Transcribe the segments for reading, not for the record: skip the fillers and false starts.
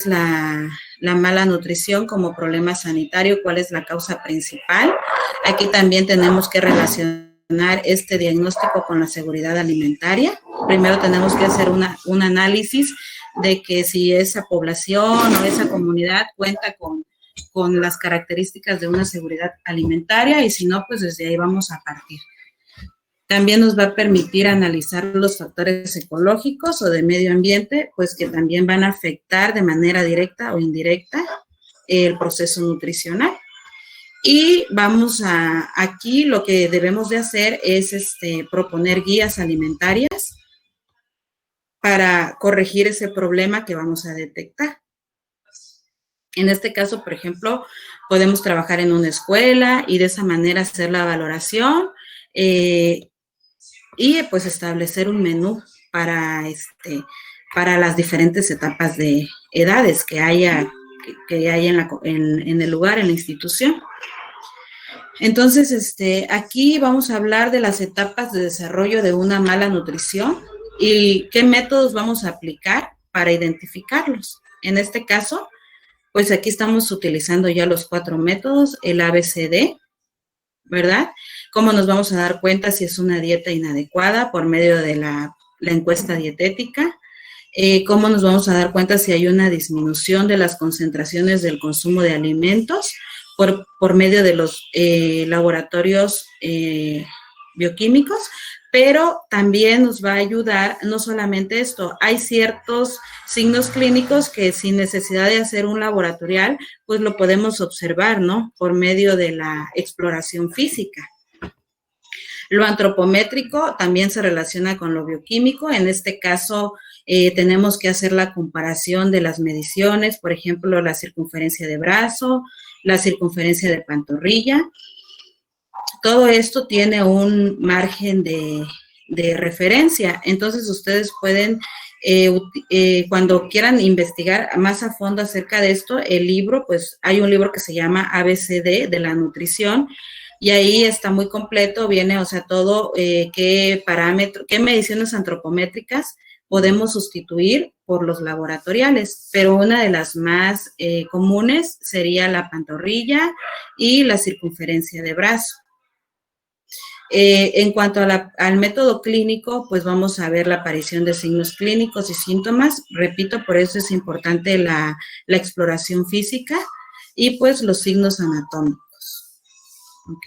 la mala nutrición como problema sanitario, cuál es la causa principal. Aquí también tenemos que relacionar este diagnóstico con la seguridad alimentaria. Primero tenemos que hacer un análisis de que si esa población o esa comunidad cuenta con las características de una seguridad alimentaria, y si no, pues desde ahí vamos a partir. También nos va a permitir analizar los factores ecológicos o de medio ambiente, pues que también van a afectar de manera directa o indirecta el proceso nutricional. Y aquí lo que debemos de hacer es proponer guías alimentarias para corregir ese problema que vamos a detectar. En este caso, por ejemplo, podemos trabajar en una escuela y de esa manera hacer la valoración y pues establecer un menú para las diferentes etapas de edades que haya en el lugar, en la institución. Entonces, aquí vamos a hablar de las etapas de desarrollo de una mala nutrición y qué métodos vamos a aplicar para identificarlos. En este caso, pues aquí estamos utilizando ya los 4 métodos, el ABCD, ¿verdad? ¿Cómo nos vamos a dar cuenta si es una dieta inadecuada? Por medio de la encuesta dietética. ¿Cómo nos vamos a dar cuenta si hay una disminución de las concentraciones del consumo de alimentos? Por medio de los laboratorios bioquímicos, pero también nos va a ayudar, no solamente esto, hay ciertos signos clínicos que sin necesidad de hacer un laboratorial, pues lo podemos observar, ¿no? Por medio de la exploración física. Lo antropométrico también se relaciona con lo bioquímico. En este caso, tenemos que hacer la comparación de las mediciones, por ejemplo, la circunferencia de brazo, la circunferencia de pantorrilla. Todo esto tiene un margen de referencia. Entonces, ustedes pueden, cuando quieran investigar más a fondo acerca de esto, el libro, pues hay un libro que se llama ABCD de la nutrición, y ahí está muy completo, viene, o sea, todo, qué parámetros, qué mediciones antropométricas podemos sustituir por los laboratoriales, pero una de las más comunes sería la pantorrilla y la circunferencia de brazo. En cuanto al método clínico, pues vamos a ver la aparición de signos clínicos y síntomas. Repito, por eso es importante la exploración física y pues los signos anatómicos. ¿Ok?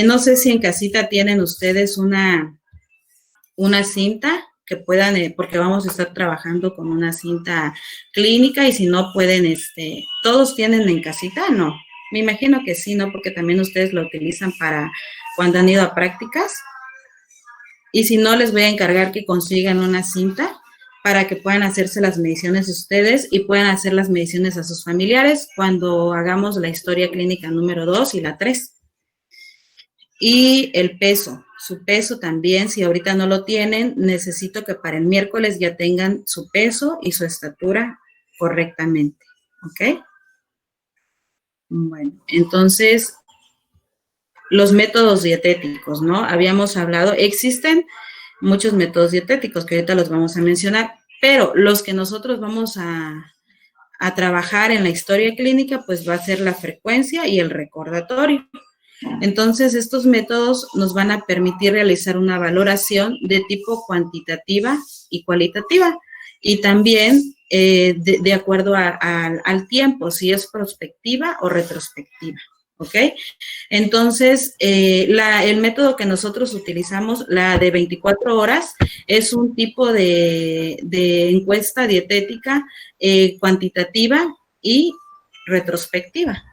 No sé si en casita tienen ustedes una cinta que puedan, porque vamos a estar trabajando con una cinta clínica, y si no pueden, ¿todos tienen en casita? No, me imagino que sí, ¿no? Porque también ustedes lo utilizan para cuando han ido a prácticas. Y si no, les voy a encargar que consigan una cinta para que puedan hacerse las mediciones ustedes y puedan hacer las mediciones a sus familiares cuando hagamos la historia clínica número 2 y la 3. Y el peso, su peso también, si ahorita no lo tienen, necesito que para el miércoles ya tengan su peso y su estatura correctamente, ¿ok? Bueno, entonces, los métodos dietéticos, ¿no? Habíamos hablado, existen muchos métodos dietéticos que ahorita los vamos a mencionar, pero los que nosotros vamos a trabajar en la historia clínica, pues va a ser la frecuencia y el recordatorio. Entonces, estos métodos nos van a permitir realizar una valoración de tipo cuantitativa y cualitativa, y también de acuerdo al tiempo, si es prospectiva o retrospectiva. ¿Ok? Entonces, el método que nosotros utilizamos, la de 24 horas, es un tipo de encuesta dietética cuantitativa y retrospectiva,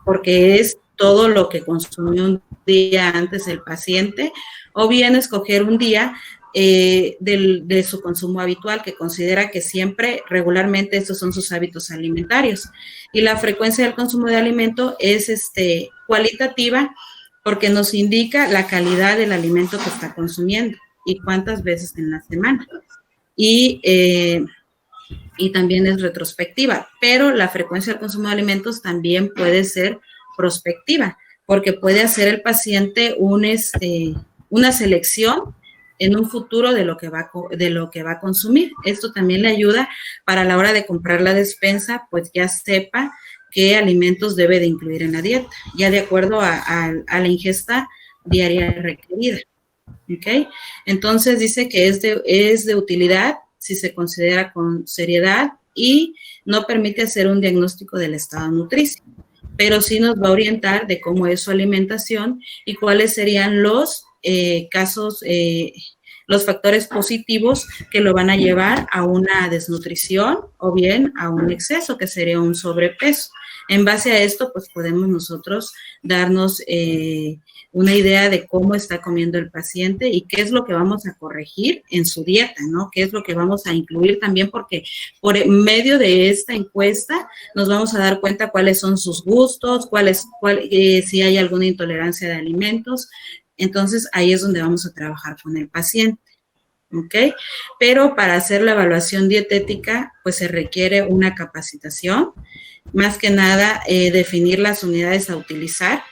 porque es todo lo que consumió un día antes el paciente, o bien escoger un día de su consumo habitual, que considera que siempre, regularmente, estos son sus hábitos alimentarios. Y la frecuencia del consumo de alimento es cualitativa, porque nos indica la calidad del alimento que está consumiendo y cuántas veces en la semana. Y también es retrospectiva, pero la frecuencia del consumo de alimentos también puede ser prospectiva, porque puede hacer el paciente una selección en un futuro de lo que va a consumir. Esto también le ayuda para la hora de comprar la despensa, pues ya sepa qué alimentos debe de incluir en la dieta, ya de acuerdo a la ingesta diaria requerida. ¿Ok? Entonces dice que es de utilidad si se considera con seriedad y no permite hacer un diagnóstico del estado nutricio, pero sí nos va a orientar de cómo es su alimentación y cuáles serían los casos, los factores positivos que lo van a llevar a una desnutrición o bien a un exceso, que sería un sobrepeso. En base a esto, pues podemos nosotros darnos una idea de cómo está comiendo el paciente y qué es lo que vamos a corregir en su dieta, ¿no? Qué es lo que vamos a incluir también, porque por medio de esta encuesta nos vamos a dar cuenta cuáles son sus gustos, si hay alguna intolerancia de alimentos. Entonces, ahí es donde vamos a trabajar con el paciente, ¿ok? Pero para hacer la evaluación dietética, pues se requiere una capacitación, más que nada definir las unidades a utilizar,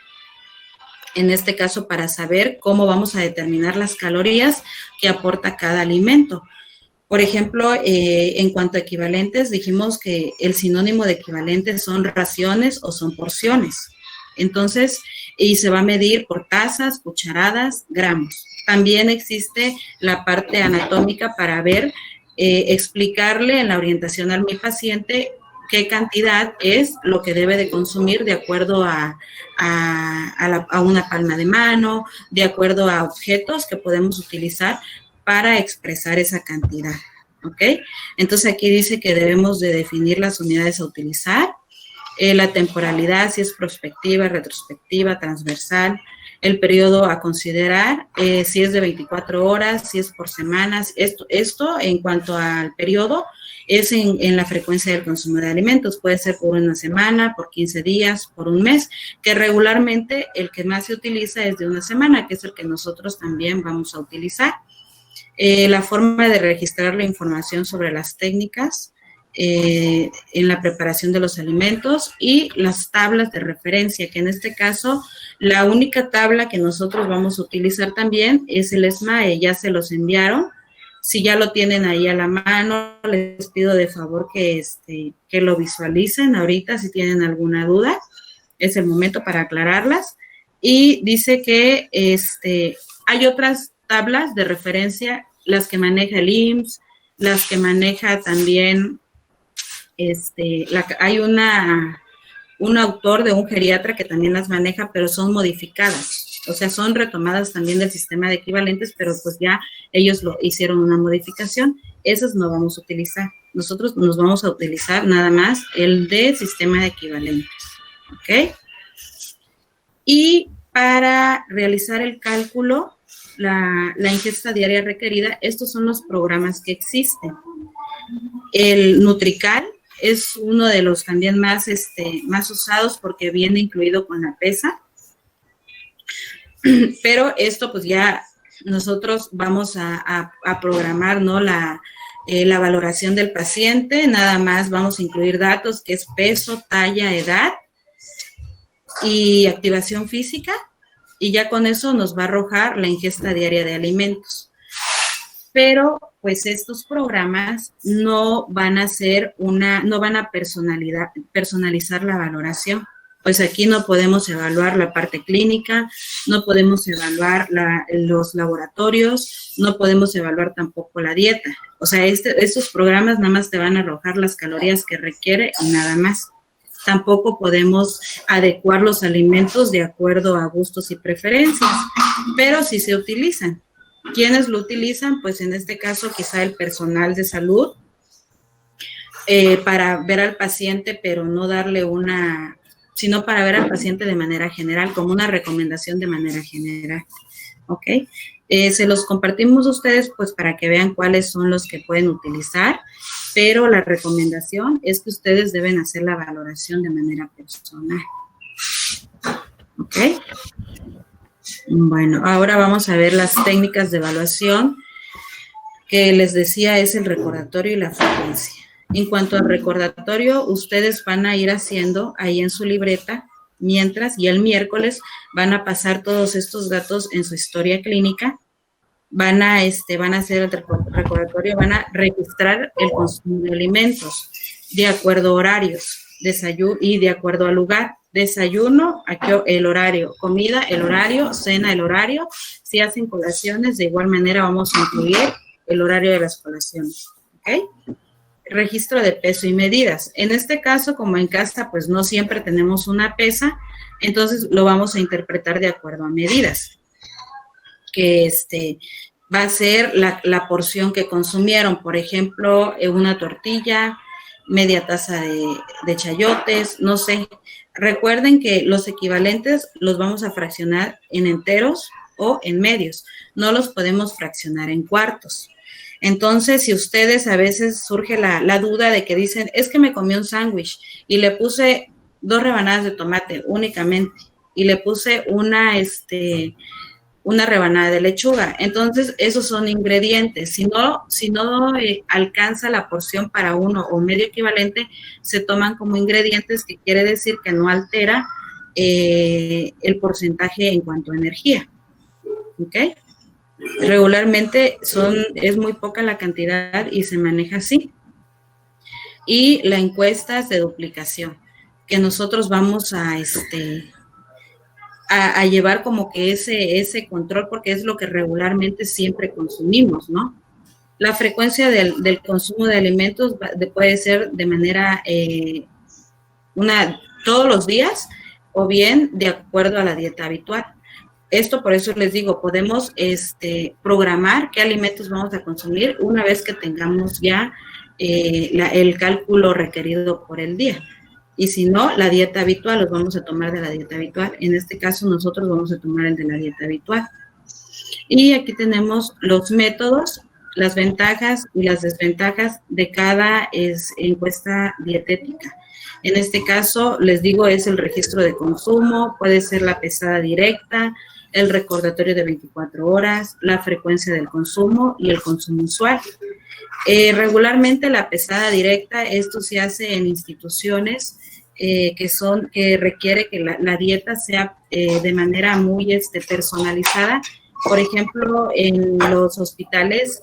en este caso para saber cómo vamos a determinar las calorías que aporta cada alimento. Por ejemplo, en cuanto a equivalentes, dijimos que el sinónimo de equivalentes son raciones o son porciones. Entonces, y se va a medir por tazas, cucharadas, gramos. También existe la parte anatómica para ver, explicarle en la orientación a mi paciente qué cantidad es lo que debe de consumir de acuerdo a una palma de mano, de acuerdo a objetos que podemos utilizar para expresar esa cantidad, ¿ok? Entonces aquí dice que debemos de definir las unidades a utilizar, la temporalidad, si es prospectiva, retrospectiva, transversal, el periodo a considerar, si es de 24 horas, si es por semanas. Esto en cuanto al periodo es en la frecuencia del consumo de alimentos. Puede ser por una semana, por 15 días, por un mes, que regularmente el que más se utiliza es de una semana, que es el que nosotros también vamos a utilizar. La forma de registrar la información sobre las técnicas en la preparación de los alimentos y las tablas de referencia, que en este caso la única tabla que nosotros vamos a utilizar también es el SMAE. Ya se los enviaron. Si ya lo tienen ahí a la mano, les pido de favor que lo visualicen ahorita si tienen alguna duda. Es el momento para aclararlas. Y dice que hay otras tablas de referencia, las que maneja el IMSS, las que maneja también, hay un autor de un geriatra que también las maneja, pero son modificadas, o sea, son retomadas también del sistema de equivalentes, pero pues ya ellos lo hicieron una modificación. Esas no vamos a utilizar. Nosotros nos vamos a utilizar nada más el de sistema de equivalentes, ¿ok? Y para realizar el cálculo, la ingesta diaria requerida, estos son los programas que existen. El Nutrical es uno de los también más usados porque viene incluido con la pesa, pero esto pues ya nosotros vamos a programar, ¿no? La valoración del paciente, nada más vamos a incluir datos que es peso, talla, edad y activación física, y ya con eso nos va a arrojar la ingesta diaria de alimentos. Pero pues estos programas no van a personalizar la valoración. Pues aquí no podemos evaluar la parte clínica, no podemos evaluar los laboratorios, no podemos evaluar tampoco la dieta. O sea, estos programas nada más te van a arrojar las calorías que requiere y nada más. Tampoco podemos adecuar los alimentos de acuerdo a gustos y preferencias, pero sí se utilizan. ¿Quiénes lo utilizan? Pues en este caso quizá el personal de salud para ver al paciente, pero no darle sino para ver al paciente de manera general, como una recomendación de manera general, ¿ok? Se los compartimos a ustedes pues para que vean cuáles son los que pueden utilizar, pero la recomendación es que ustedes deben hacer la valoración de manera personal, ¿ok? Bueno, ahora vamos a ver las técnicas de evaluación que les decía es el recordatorio y la frecuencia. En cuanto al recordatorio, ustedes van a ir haciendo ahí en su libreta mientras, y el miércoles van a pasar todos estos datos en su historia clínica van a hacer el recordatorio, van a registrar el consumo de alimentos de acuerdo a horarios, desayuno y de acuerdo al lugar. Desayuno, aquí el horario, comida, el horario, cena, el horario. Si hacen colaciones, de igual manera vamos a incluir el horario de las colaciones, ¿ok? Registro de peso y medidas. En este caso, como en casa, pues no siempre tenemos una pesa, entonces lo vamos a interpretar de acuerdo a medidas, que va a ser la porción que consumieron, por ejemplo, una tortilla, media taza de chayotes, no sé. Recuerden que los equivalentes los vamos a fraccionar en enteros o en medios, no los podemos fraccionar en cuartos. Entonces, si ustedes a veces surge la duda de que dicen, es que me comí un sándwich y le puse 2 rebanadas de tomate únicamente y le puse una rebanada de lechuga. Entonces, esos son ingredientes. Si no alcanza la porción para uno o medio equivalente, se toman como ingredientes, que quiere decir que no altera el porcentaje en cuanto a energía. ¿Ok? Regularmente es muy poca la cantidad y se maneja así. Y la encuesta es de duplicación, que nosotros vamos a llevar como que ese control, porque es lo que regularmente siempre consumimos, ¿no? La frecuencia del consumo de alimentos puede ser de manera todos los días o bien de acuerdo a la dieta habitual. Esto, por eso les digo, podemos programar qué alimentos vamos a consumir una vez que tengamos ya el cálculo requerido por el día. Y si no, la dieta habitual, los vamos a tomar de la dieta habitual. En este caso, nosotros vamos a tomar el de la dieta habitual. Y aquí tenemos los métodos, las ventajas y las desventajas de cada encuesta dietética. En este caso, les digo, es el registro de consumo, puede ser la pesada directa, el recordatorio de 24 horas, la frecuencia del consumo y el consumo usual. Regularmente la pesada directa, esto se hace en instituciones que requiere que la dieta sea de manera muy personalizada. Por ejemplo, en los hospitales,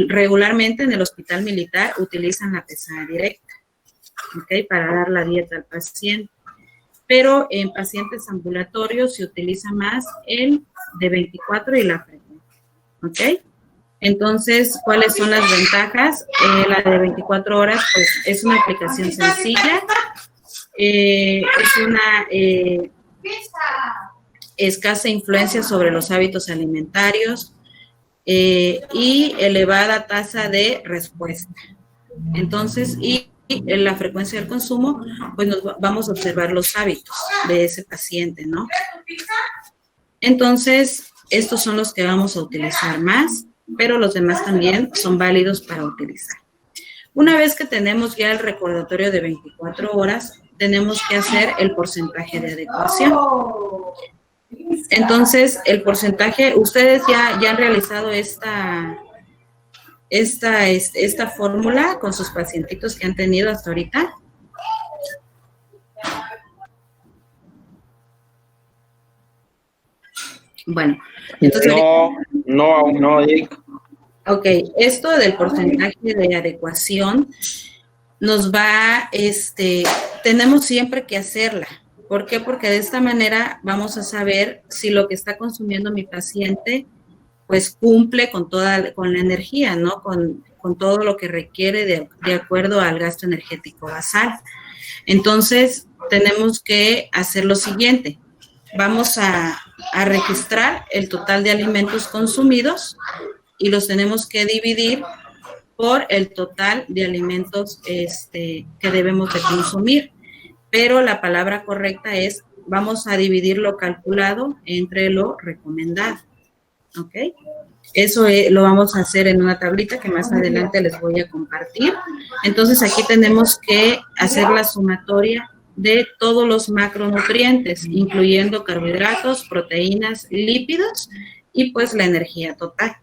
regularmente en el hospital militar utilizan la pesada directa, ¿ok? Para dar la dieta al paciente. Pero en pacientes ambulatorios se utiliza más el de 24 y la frecuencia, ¿ok? Entonces, ¿cuáles son las ventajas? La de 24 horas, pues, es una aplicación sencilla, es una escasa influencia sobre los hábitos alimentarios y elevada tasa de respuesta. Entonces, y la frecuencia del consumo, pues vamos a observar los hábitos de ese paciente, ¿no? Entonces, estos son los que vamos a utilizar más, pero los demás también son válidos para utilizar. Una vez que tenemos ya el recordatorio de 24 horas, tenemos que hacer el porcentaje de adecuación. Entonces, el porcentaje, ustedes ya han realizado esta fórmula con sus pacientitos que han tenido hasta ahorita. Bueno, entonces... Aún no, Eric. Ok, esto del porcentaje de adecuación nos va, tenemos siempre que hacerla. ¿Por qué? Porque de esta manera vamos a saber si lo que está consumiendo mi paciente pues cumple con la energía, ¿no? Con todo lo que requiere de acuerdo al gasto energético basal. Entonces, tenemos que hacer lo siguiente. Vamos a registrar el total de alimentos consumidos y los tenemos que dividir por el total de alimentos que debemos de consumir. Pero la palabra correcta es, vamos a dividir lo calculado entre lo recomendado. ¿Ok? Eso lo vamos a hacer en una tablita que más adelante les voy a compartir. Entonces, aquí tenemos que hacer la sumatoria de todos los macronutrientes, incluyendo carbohidratos, proteínas, lípidos y pues la energía total.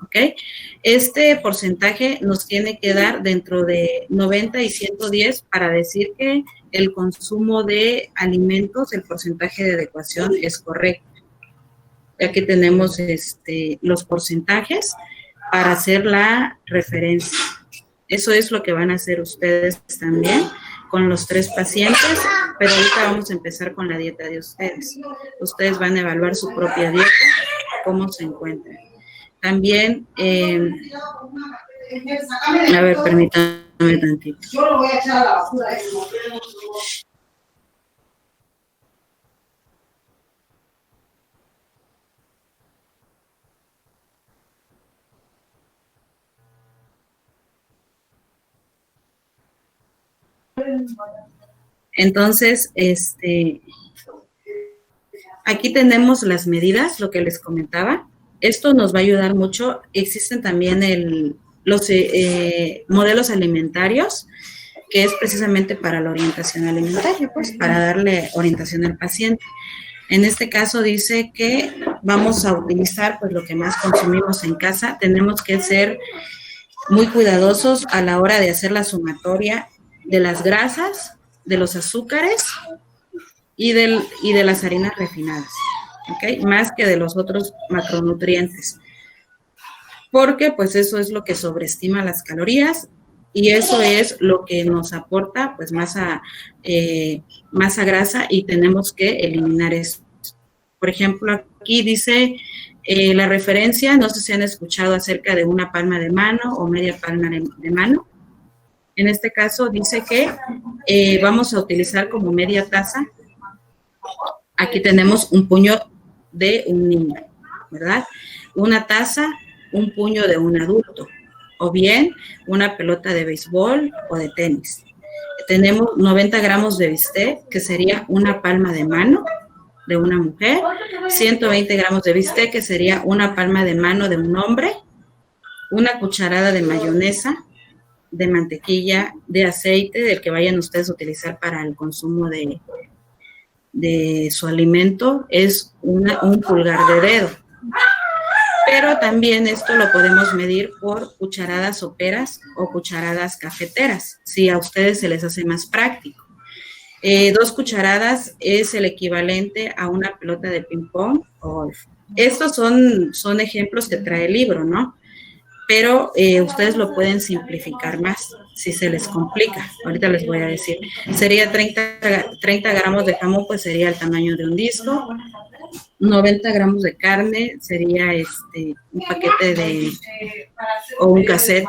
¿Ok? Este porcentaje nos tiene que dar dentro de 90 y 110 para decir que el consumo de alimentos, el porcentaje de adecuación es correcto. Aquí tenemos los porcentajes para hacer la referencia. Eso es lo que van a hacer ustedes también con los 3 pacientes, pero ahorita vamos a empezar con la dieta de ustedes. Ustedes van a evaluar su propia dieta, cómo se encuentran. También, a ver, permítanme tantito. Yo lo voy a echar a la basura. Entonces, aquí tenemos las medidas, lo que les comentaba. Esto nos va a ayudar mucho. Existen también los modelos alimentarios, que es precisamente para la orientación alimentaria, pues, para darle orientación al paciente. En este caso dice que vamos a utilizar, pues, lo que más consumimos en casa. Tenemos que ser muy cuidadosos a la hora de hacer la sumatoria de las grasas, de los azúcares y de las harinas refinadas, ¿ok? Más que de los otros macronutrientes, porque pues eso es lo que sobreestima las calorías y eso es lo que nos aporta pues masa grasa y tenemos que eliminar eso. Por ejemplo, aquí dice la referencia, no sé si han escuchado acerca de una palma de mano o media palma de mano. En este caso dice que vamos a utilizar como media taza. Aquí tenemos un puño de un niño, ¿verdad? Una taza, un puño de un adulto, o bien una pelota de béisbol o de tenis. Tenemos 90 gramos de bistec, que sería una palma de mano de una mujer, 120 gramos de bistec, que sería una palma de mano de un hombre, una cucharada de mayonesa, de mantequilla, de aceite, del que vayan ustedes a utilizar para el consumo de su alimento, es un pulgar de dedo. Pero también esto lo podemos medir por cucharadas soperas o cucharadas cafeteras, si a ustedes se les hace más práctico. 2 cucharadas es el equivalente a una pelota de ping-pong o golf. Estos son ejemplos que trae el libro, ¿no? Pero ustedes lo pueden simplificar más si se les complica. Ahorita les voy a decir. Sería 30 gramos de jamón, pues sería el tamaño de un disco. 90 gramos de carne sería un paquete o un cassette,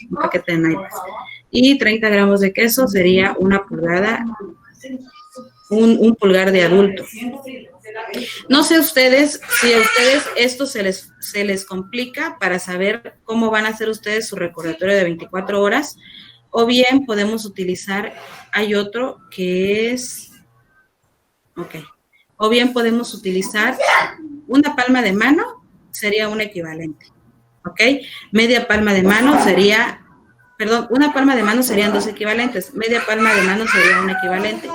un paquete de naipes. Y 30 gramos de queso sería una pulgada, un pulgar de adulto. No sé ustedes, si a ustedes esto se les complica para saber cómo van a hacer ustedes su recordatorio de 24 horas, o bien podemos utilizar, hay otro que es, o bien podemos utilizar una palma de mano, sería un equivalente, ¿ok? Media palma de mano sería, una palma de mano serían 2 equivalentes, media palma de mano sería un equivalente.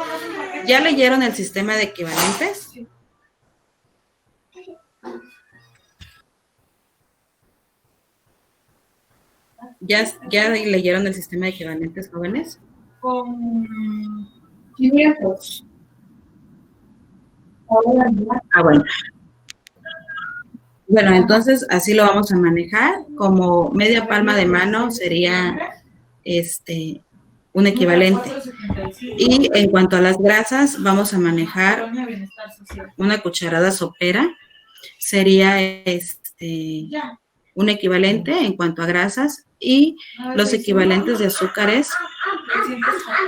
¿Ya leyeron el sistema de equivalentes? ¿Ya leyeron el sistema de equivalentes, jóvenes? Con 500. Bueno. Bueno, entonces así lo vamos a manejar. Como media palma de mano sería un equivalente. Y en cuanto a las grasas, vamos a manejar una cucharada sopera. Sería un equivalente en cuanto a grasas y los equivalentes de azúcares.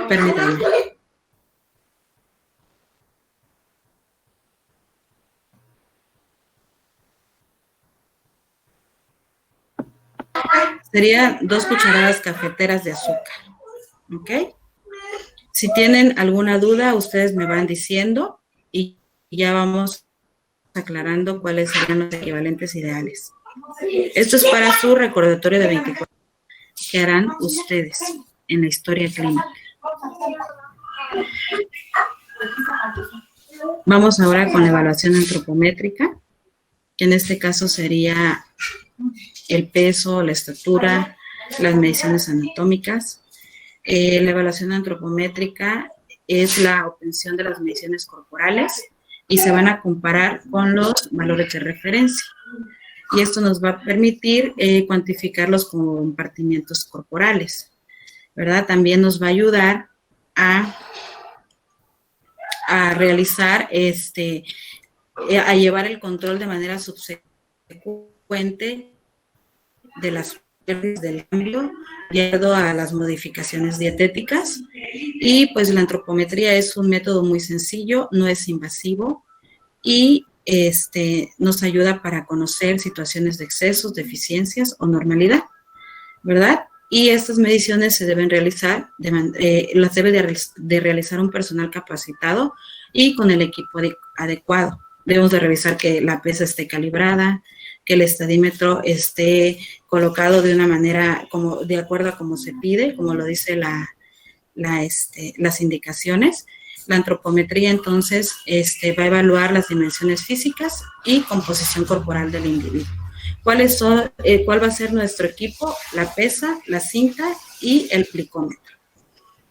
Permítanme. Serían 2 cucharadas cafeteras de azúcar, ¿ok? Si tienen alguna duda, ustedes me van diciendo y ya vamos aclarando cuáles serían los equivalentes ideales. Esto es para su recordatorio de 24 que harán ustedes en la historia clínica. Vamos ahora con la evaluación antropométrica, que en este caso sería el peso, la estatura, las mediciones anatómicas. La evaluación antropométrica es la obtención de las mediciones corporales y se van a comparar con los valores de referencia. Y esto nos va a permitir cuantificar los compartimientos corporales, ¿verdad? También nos va a ayudar a realizar, a llevar el control de manera subsecuente de las del cambio llevado a las modificaciones dietéticas. Y pues la antropometría es un método muy sencillo, no es invasivo y nos ayuda para conocer situaciones de excesos, deficiencias o normalidad, ¿verdad? Y estas mediciones se deben realizar, las debe de realizar un personal capacitado y con el equipo adecuado. Debemos de revisar que la pesa esté calibrada, que el estadímetro esté colocado de una manera como de acuerdo a como se pide, como lo dice las indicaciones. La antropometría entonces va a evaluar las dimensiones físicas y composición corporal del individuo. ¿Cuál va a ser nuestro equipo? La pesa, la cinta y el plicómetro.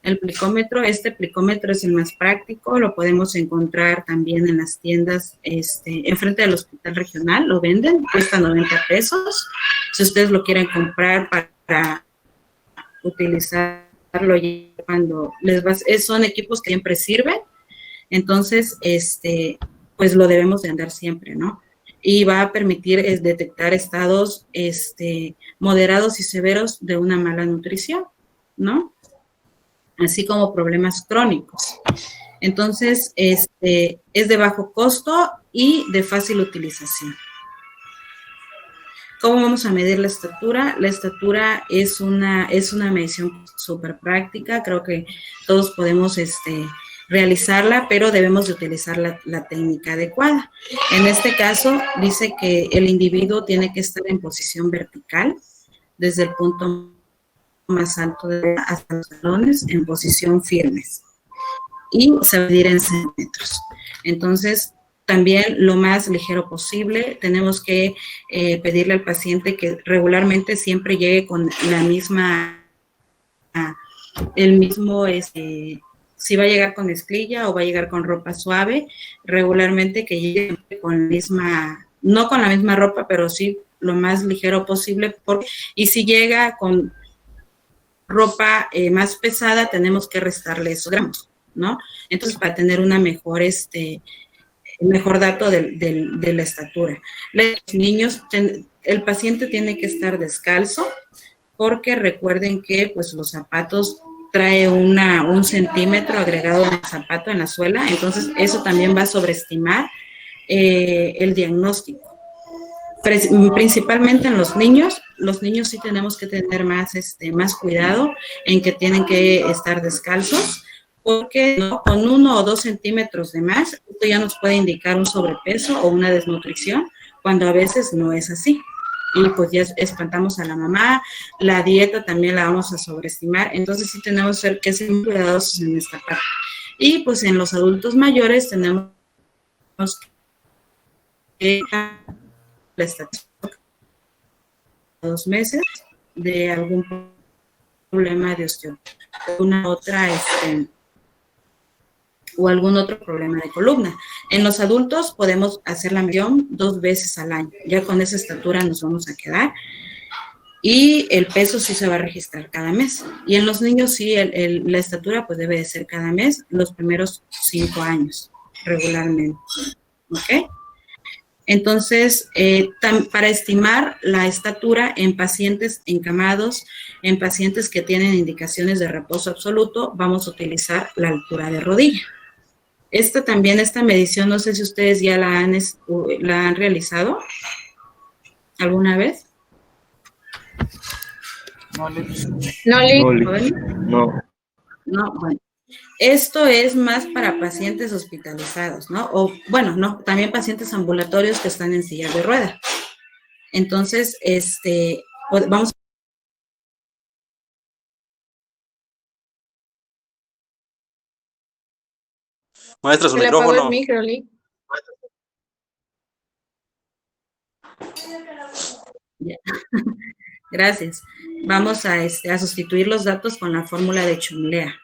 Este plicómetro es el más práctico, lo podemos encontrar también en las tiendas, enfrente del hospital regional, lo venden, cuesta 90 pesos. Si ustedes lo quieren comprar para utilizarlo cuando son equipos que siempre sirven, entonces, pues lo debemos de andar siempre, ¿no? Y va a permitir detectar estados moderados y severos de una mala nutrición, ¿no? Así como problemas crónicos. Entonces, es de bajo costo y de fácil utilización. ¿Cómo vamos a medir la estatura? La estatura es una medición súper práctica, creo que todos podemos realizarla, pero debemos de utilizar la técnica adecuada. En este caso, dice que el individuo tiene que estar en posición vertical, desde el punto más alto hasta los talones, en posición firmes. Y se va a medir en centímetros. Entonces, también lo más ligero posible, tenemos que pedirle al paciente que regularmente siempre llegue con la misma, el mismo, si va a llegar con mezclilla o va a llegar con ropa suave, regularmente que llegue con la misma, no con la misma ropa, pero sí lo más ligero posible, y si llega con ropa más pesada, tenemos que restarle esos gramos, ¿no? Entonces, para tener una mejor, mejor dato de la estatura. Los niños, el paciente tiene que estar descalzo, porque recuerden que pues los zapatos trae un centímetro agregado al zapato en la suela, entonces eso también va a sobreestimar el diagnóstico. Principalmente en los niños sí tenemos que tener más cuidado en que tienen que estar descalzos, porque ¿no? Con 1 o 2 centímetros de más, esto ya nos puede indicar un sobrepeso o una desnutrición, cuando a veces no es así. Y pues ya espantamos a la mamá, la dieta también la vamos a sobreestimar, entonces sí tenemos que ser muy cuidadosos en esta parte. Y pues en los adultos mayores tenemos que la estatística 2 meses de algún problema de osteoporosis, una otra o algún otro problema de columna. En los adultos podemos hacer la medición 2 veces al año. Ya con esa estatura nos vamos a quedar. Y el peso sí se va a registrar cada mes. Y en los niños sí, la estatura pues debe de ser cada mes, los primeros 5 años, regularmente. ¿Ok? Entonces, para estimar la estatura en pacientes encamados, en pacientes que tienen indicaciones de reposo absoluto, vamos a utilizar la altura de rodilla. Esta medición, no sé si ustedes ya la han realizado alguna vez. No. No, bueno. Esto es más para pacientes hospitalizados, ¿no? O, bueno, no, también pacientes ambulatorios que están en silla de rueda. Entonces, vamos. Maestra, su micrófono. Gracias. Vamos a sustituir los datos con la fórmula de Chumlea.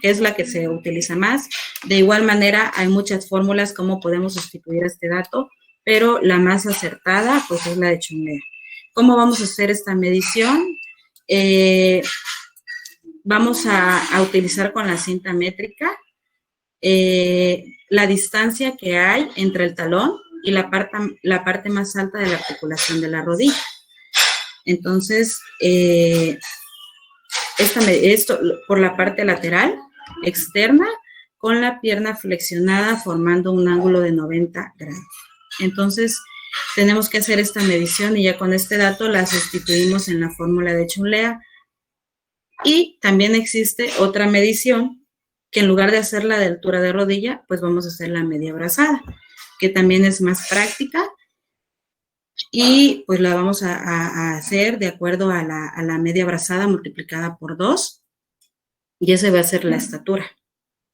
que es la que se utiliza más. De igual manera, hay muchas fórmulas cómo podemos sustituir este dato, pero la más acertada, pues, es la de Chunlea. ¿Cómo vamos a hacer esta medición? Vamos a utilizar con la cinta métrica la distancia que hay entre el talón y la parte más alta de la articulación de la rodilla. Entonces, esto por la parte lateral externa con la pierna flexionada formando un ángulo de 90 grados. Entonces, tenemos que hacer esta medición y ya con este dato la sustituimos en la fórmula de Chunlea. Y también existe otra medición que en lugar de hacerla de altura de rodilla, pues vamos a hacer la media brazada, que también es más práctica y pues la vamos a hacer de acuerdo a la media brazada multiplicada por 2 y esa va a ser la estatura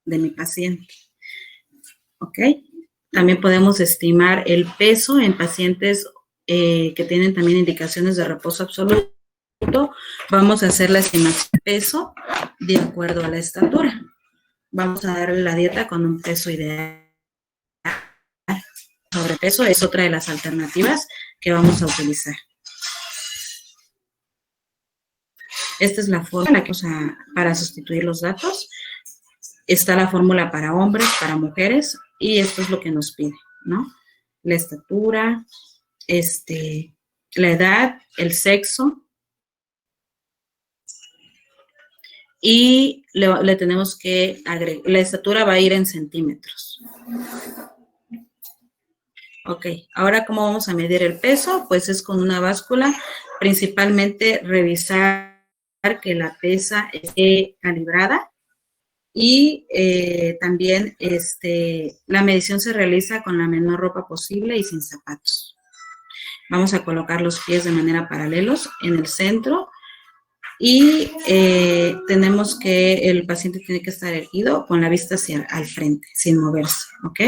de mi paciente. ¿Ok? También podemos estimar el peso en pacientes que tienen también indicaciones de reposo absoluto. Vamos a hacer la estimación de peso de acuerdo a la estatura. Vamos a darle la dieta con un peso ideal. Sobrepeso es otra de las alternativas que vamos a utilizar. Esta es la fórmula que vamos para sustituir los datos. Está la fórmula para hombres, para mujeres, y esto es lo que nos pide, ¿no? La estatura, la edad, el sexo, y le tenemos que agregar, la estatura va a ir en centímetros. Ok, ahora ¿cómo vamos a medir el peso? Pues es con una báscula, principalmente revisar que la pesa esté calibrada y también la medición se realiza con la menor ropa posible y sin zapatos. Vamos a colocar los pies de manera paralelos en el centro y tenemos que el paciente tiene que estar erguido con la vista hacia al frente, sin moverse, ¿ok?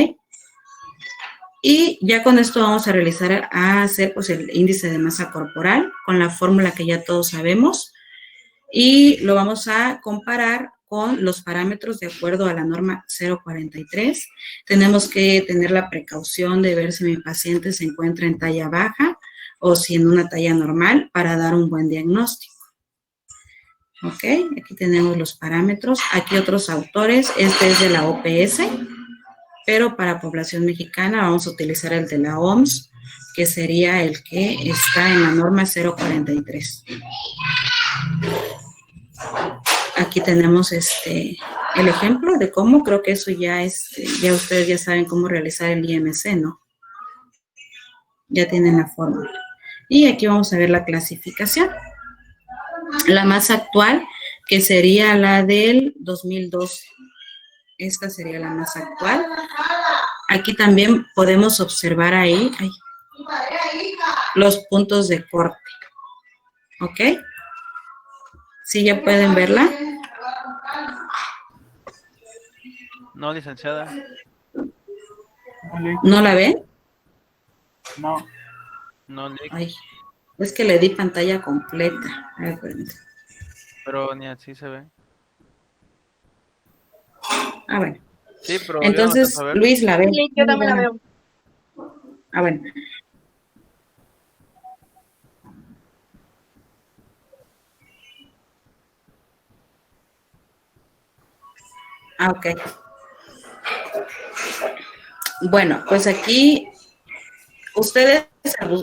Y ya con esto vamos a hacer pues el índice de masa corporal con la fórmula que ya todos sabemos y lo vamos a comparar con los parámetros de acuerdo a la norma 043. Tenemos que tener la precaución de ver si mi paciente se encuentra en talla baja o si en una talla normal para dar un buen diagnóstico. Ok, aquí tenemos los parámetros. Aquí otros autores, este es de la OPS, pero para población mexicana vamos a utilizar el de la OMS, que sería el que está en la norma 043. Aquí tenemos el ejemplo de cómo, creo que eso ya ya ustedes ya saben cómo realizar el IMC, ¿no? Ya tienen la fórmula. Y aquí vamos a ver la clasificación. La más actual, que sería la del 2012. Esta sería la más actual. Aquí también podemos observar ahí los puntos de corte. ¿Ok? ¿Sí ya pueden verla? No, licenciada. ¿No la ven? No. No, ay, es que le di pantalla completa. A ver, pero ni así se ve. Ah, bueno. Sí, pero entonces, yo no Luis la ve. Sí, yo también la veo. Ah, bueno. Ah, ok. Bueno, pues aquí ustedes,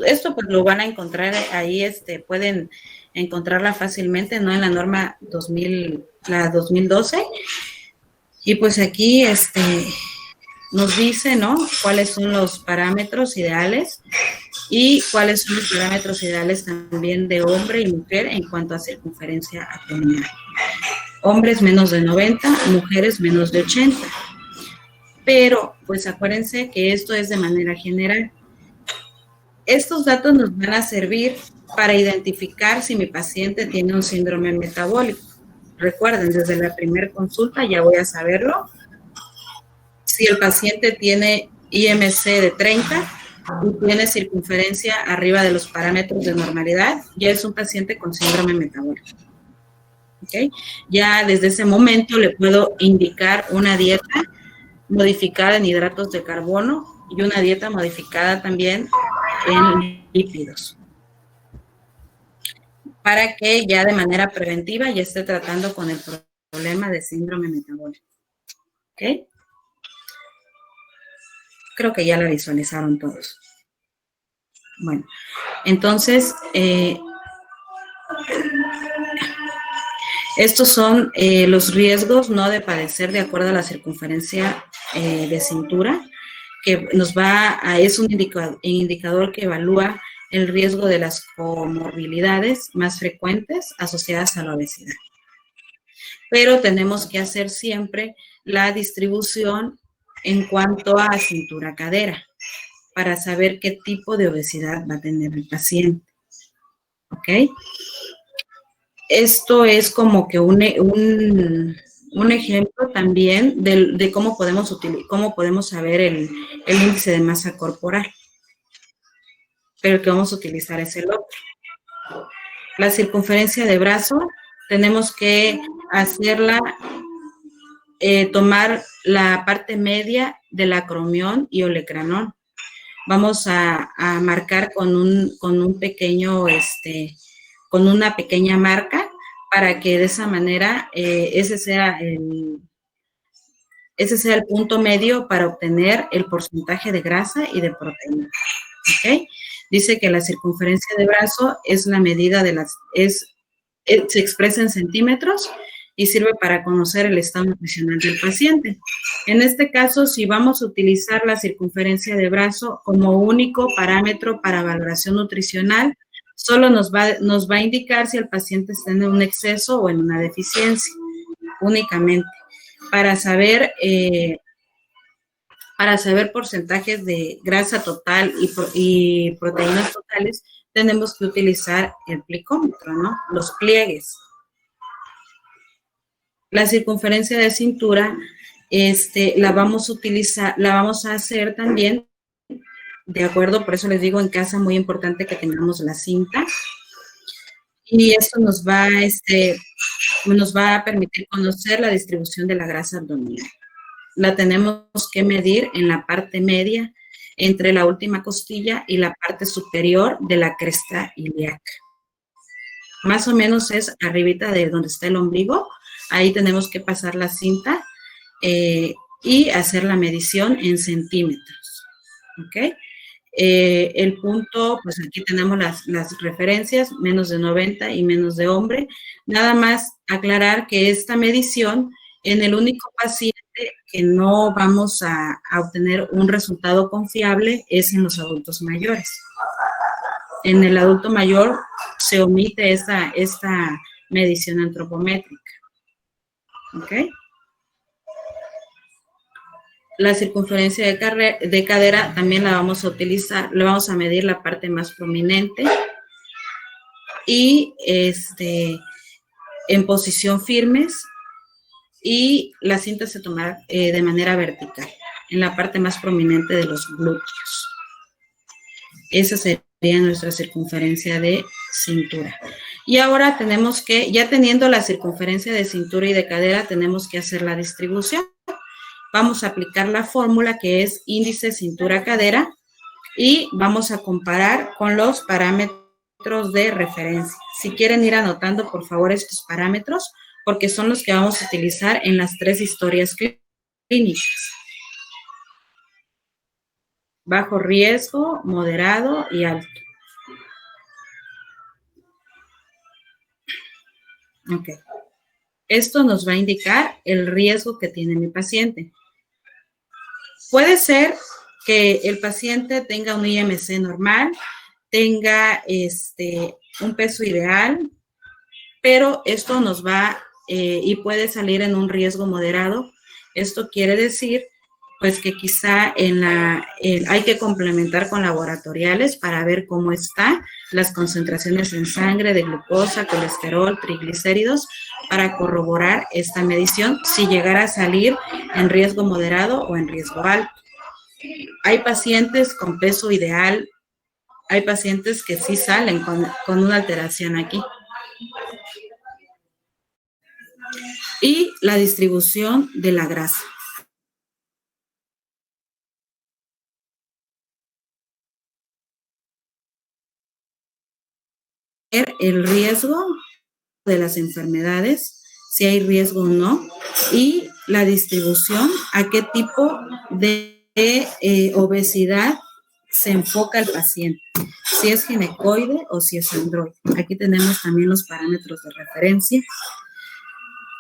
esto pues lo van a encontrar ahí, pueden encontrarla fácilmente, ¿no? En la norma 2012. Y pues aquí, nos dice, ¿no? Cuáles son los parámetros ideales y cuáles son los parámetros ideales también de hombre y mujer en cuanto a circunferencia abdominal. Hombres menos de 90, mujeres menos de 80. Pero, pues acuérdense que esto es de manera general. Estos datos nos van a servir para identificar si mi paciente tiene un síndrome metabólico. Recuerden, desde la primera consulta ya voy a saberlo. Si el paciente tiene IMC de 30 y tiene circunferencia arriba de los parámetros de normalidad, ya es un paciente con síndrome metabólico. ¿ok? Ya desde ese momento le puedo indicar una dieta modificada en hidratos de carbono y una dieta modificada también en lípidos, para que ya de manera preventiva ya esté tratando con el problema de síndrome metabólico. ¿Ok? Creo que ya la visualizaron todos. Bueno, entonces, estos son los riesgos no de padecer de acuerdo a la circunferencia de cintura, que es un indicador que evalúa el riesgo de las comorbilidades más frecuentes asociadas a la obesidad. Pero tenemos que hacer siempre la distribución en cuanto a cintura-cadera para saber qué tipo de obesidad va a tener el paciente. ¿Ok? Esto es como que un ejemplo también de cómo podemos saber el índice de masa corporal. Pero el que vamos a utilizar es el otro. La circunferencia de brazo, tenemos que hacerla, tomar la parte media del acromión y olecranón. Vamos a marcar con un pequeño, con una pequeña marca, para que de esa manera ese sea el punto medio para obtener el porcentaje de grasa y de proteína. ¿Ok? Dice que la circunferencia de brazo es la medida se expresa en centímetros y sirve para conocer el estado nutricional del paciente. En este caso, si vamos a utilizar la circunferencia de brazo como único parámetro para valoración nutricional, solo nos va a indicar si el paciente está en un exceso o en una deficiencia, únicamente. Para saber porcentajes de grasa total y proteínas totales, tenemos que utilizar el plicómetro, ¿no? Los pliegues. La circunferencia de cintura, la vamos a hacer también, de acuerdo, por eso les digo en casa, muy importante que tengamos la cinta. Y esto nos va a permitir conocer la distribución de la grasa abdominal. La tenemos que medir en la parte media, entre la última costilla y la parte superior de la cresta ilíaca. Más o menos es arribita de donde está el ombligo. Ahí tenemos que pasar la cinta y hacer la medición en centímetros. ¿Ok? El punto, pues aquí tenemos las referencias, menos de 90 y menos de hombre. Nada más aclarar que esta medición, en el único paciente que no vamos a obtener un resultado confiable es en los adultos mayores. En el adulto mayor se omite esta medición antropométrica. ¿Ok? La circunferencia de cadera también la vamos a utilizar, le vamos a medir la parte más prominente y en posición firmes, y la cinta se toma de manera vertical en la parte más prominente de los glúteos. Esa sería nuestra circunferencia de cintura. Y ahora tenemos que, ya teniendo la circunferencia de cintura y de cadera, tenemos que hacer la distribución. Vamos a aplicar la fórmula que es índice cintura-cadera y vamos a comparar con los parámetros de referencia. Si quieren ir anotando, por favor, estos parámetros, porque son los que vamos a utilizar en las 3 historias clínicas. Bajo riesgo, moderado y alto. Ok. Esto nos va a indicar el riesgo que tiene mi paciente. Puede ser que el paciente tenga un IMC normal, tenga un peso ideal, pero esto nos va y puede salir en un riesgo moderado. Esto quiere decir, pues, que quizá hay que complementar con laboratoriales para ver cómo están las concentraciones en sangre de glucosa, colesterol, triglicéridos, para corroborar esta medición si llegara a salir en riesgo moderado o en riesgo alto. Hay pacientes con peso ideal, hay pacientes que sí salen con una alteración aquí. Y la distribución de la grasa. El riesgo de las enfermedades, si hay riesgo o no, y la distribución, a qué tipo de obesidad se enfoca el paciente, si es ginecoide o si es androide. Aquí tenemos también los parámetros de referencia.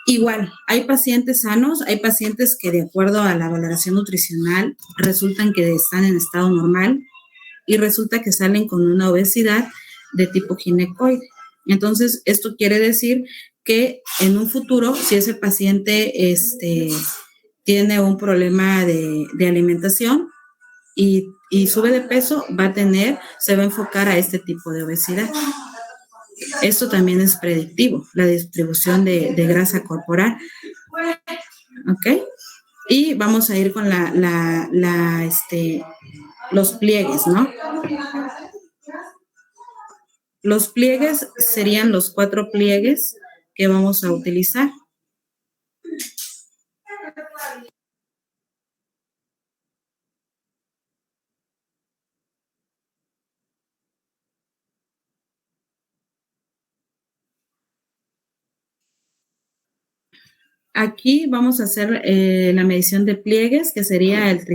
Igual, hay pacientes sanos, hay pacientes que de acuerdo a la valoración nutricional resultan que están en estado normal y resulta que salen con una obesidad de tipo ginecoide. Entonces, esto quiere decir que en un futuro, si ese paciente tiene un problema de alimentación y sube de peso, se va a enfocar a este tipo de obesidad. Esto también es predictivo, la distribución de grasa corporal. ¿Ok? Y vamos a ir con los pliegues, ¿no? Los pliegues serían los 4 pliegues que vamos a utilizar. Aquí vamos a hacer la medición de pliegues, que sería el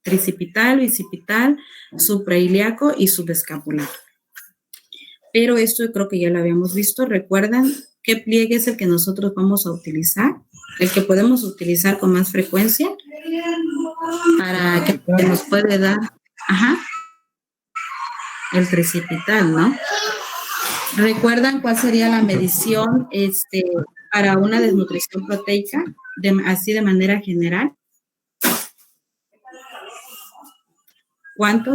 tricipital, bicipital, suprailiaco y subescapular. Pero esto creo que ya lo habíamos visto. ¿Recuerdan qué pliegue es el que nosotros vamos a utilizar? El que podemos utilizar con más frecuencia para que nos puede dar, el tricipital, ¿no? ¿Recuerdan cuál sería la medición para una desnutrición proteica, así de manera general? Cuando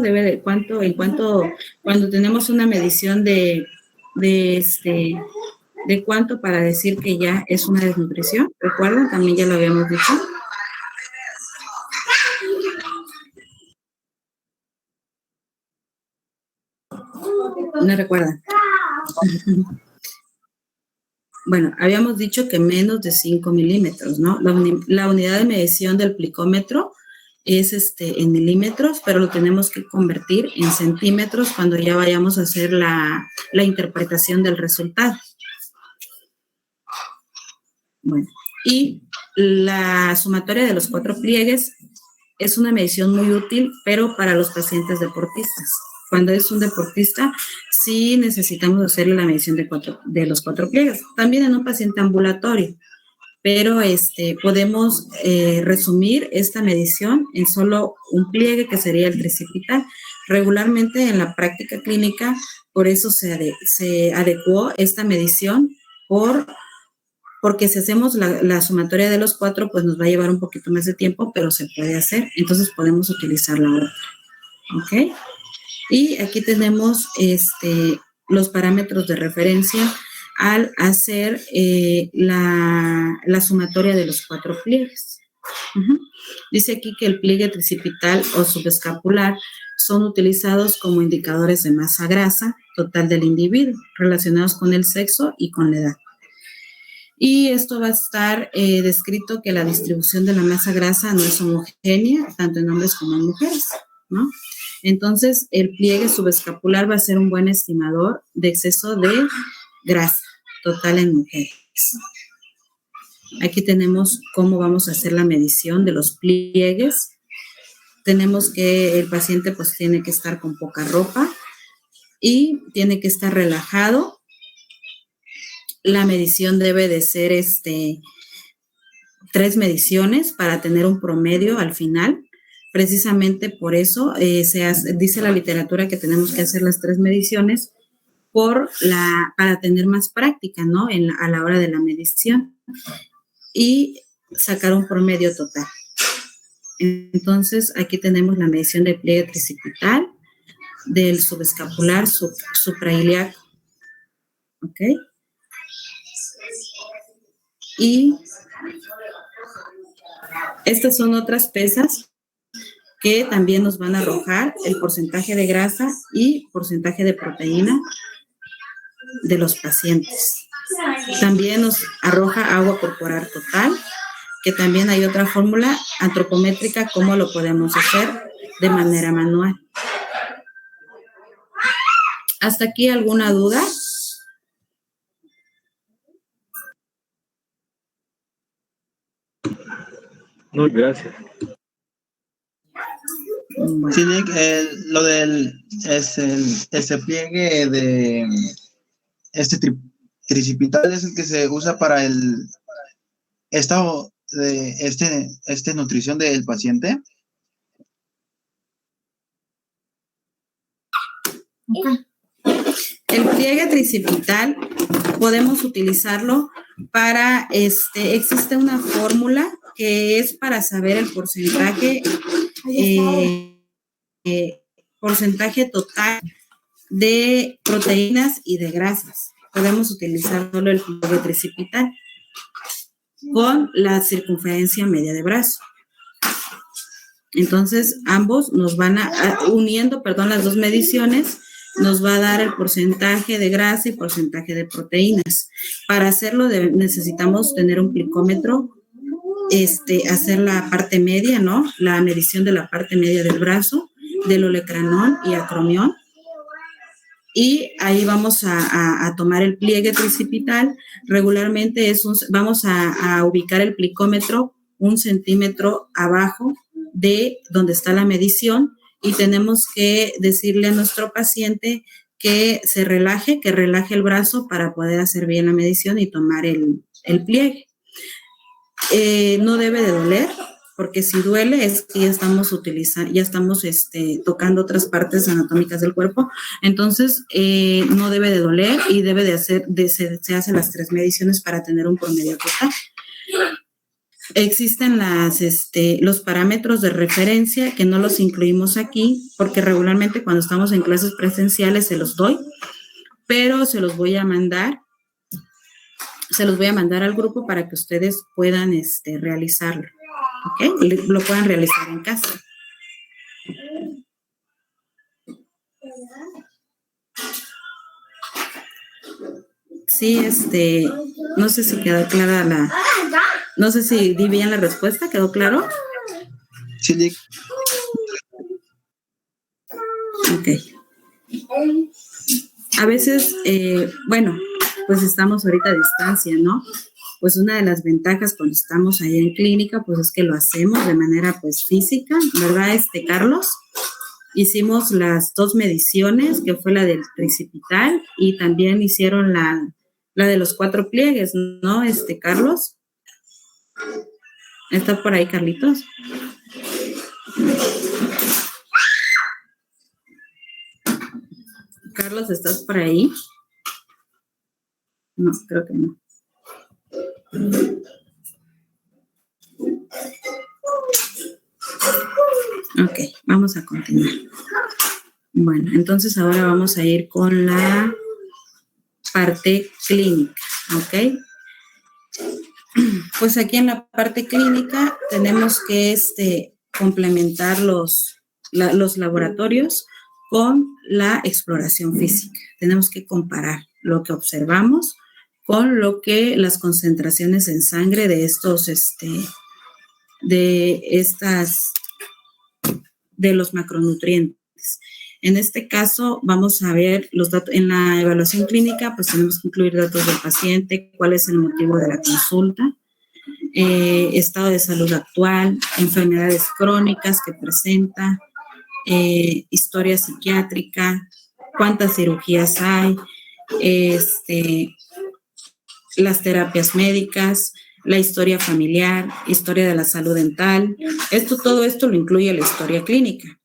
tenemos una medición de cuánto para decir que ya es una desnutrición? ¿Recuerdan? También ya lo habíamos dicho. ¿No recuerdan? Bueno, habíamos dicho que menos de 5 milímetros, ¿no? La unidad de medición del plicómetro es en milímetros, pero lo tenemos que convertir en centímetros cuando ya vayamos a hacer la interpretación del resultado. Bueno, y la sumatoria de los 4 pliegues es una medición muy útil, pero para los pacientes deportistas. Cuando es un deportista, sí necesitamos hacerle la medición de los 4 pliegues. También en un paciente ambulatorio, pero podemos resumir esta medición en solo un pliegue, que sería el tricipital. Regularmente en la práctica clínica, por eso se adecuó esta medición, porque si hacemos la sumatoria de los 4, pues nos va a llevar un poquito más de tiempo, pero se puede hacer. Entonces podemos utilizar la otra. ¿Ok? Y aquí tenemos los parámetros de referencia al hacer la sumatoria de los 4 pliegues. Dice aquí que el pliegue tricipital o subescapular son utilizados como indicadores de masa grasa total del individuo, relacionados con el sexo y con la edad. Y esto va a estar descrito que la distribución de la masa grasa no es homogénea, tanto en hombres como en mujeres, ¿no? Entonces, el pliegue subescapular va a ser un buen estimador de exceso de grasa total en mujeres. Aquí tenemos cómo vamos a hacer la medición de los pliegues. Tenemos que el paciente pues tiene que estar con poca ropa y tiene que estar relajado. La medición debe de ser 3 mediciones para tener un promedio al final. Precisamente por eso dice la literatura que tenemos que hacer las 3 mediciones para tener más práctica, ¿no? A la hora de la medición y sacar un promedio total. Entonces, aquí tenemos la medición del pliegue tricipital, del subescapular, suprailiaco. ¿Ok? Y estas son otras pesas que también nos van a arrojar el porcentaje de grasa y porcentaje de proteína de los pacientes. También nos arroja agua corporal total, que también hay otra fórmula antropométrica, cómo lo podemos hacer de manera manual. ¿Hasta aquí alguna duda? No, gracias. Bueno. Sí, Nick, lo del ese pliegue de tricipital es el que se usa para el estado de nutrición del paciente. Okay. El pliegue tricipital podemos utilizarlo para, existe una fórmula que es para saber el porcentaje total de proteínas y de grasas. Podemos utilizar solo el pliegue tricipital con la circunferencia media de brazo. Entonces, ambos nos van uniendo las dos mediciones, nos va a dar el porcentaje de grasa y porcentaje de proteínas. Para hacerlo necesitamos tener un glicómetro, hacer la parte media, ¿no? La medición de la parte media del brazo, del olecranol y acromión. Y ahí vamos a tomar el pliegue tricipital. Regularmente vamos a ubicar el glicómetro 1 centímetro abajo de donde está la medición, y tenemos que decirle a nuestro paciente que se relaje, que relaje el brazo para poder hacer bien la medición y tomar el pliegue. No debe de doler, porque si duele es que ya estamos tocando otras partes anatómicas del cuerpo. Entonces, no debe de doler y debe de se hacen las 3 mediciones para tener un promedio total. Existen los parámetros de referencia que no los incluimos aquí porque regularmente cuando estamos en clases presenciales se los doy, pero se los voy a mandar al grupo para que ustedes puedan realizarlo, ¿ok? Lo puedan realizar en casa. Sí, no sé si quedó clara no sé si di bien la respuesta, ¿quedó claro? Sí, Nick. Ok. A veces, pues estamos ahorita a distancia, ¿no? Pues una de las ventajas cuando estamos ahí en clínica, pues es que lo hacemos de manera, pues, física, ¿verdad, Carlos? Hicimos las 2 mediciones, que fue la del tricipital, y también hicieron la de los 4 pliegues, ¿no, Carlos? ¿Está por ahí, Carlitos? Carlos, ¿estás por ahí? No, creo que no. Ok, vamos a continuar. Bueno, entonces ahora vamos a ir con la parte clínica, ¿ok? Pues aquí en la parte clínica tenemos que complementar los laboratorios con la exploración física. Tenemos que comparar lo que observamos con las concentraciones en sangre de de los macronutrientes. En este caso, vamos a ver los datos. En la evaluación clínica, pues tenemos que incluir datos del paciente, cuál es el motivo de la consulta, estado de salud actual, enfermedades crónicas que presenta, historia psiquiátrica, cuántas cirugías hay, las terapias médicas, la historia familiar, historia de la salud dental. Todo esto lo incluye la historia clínica.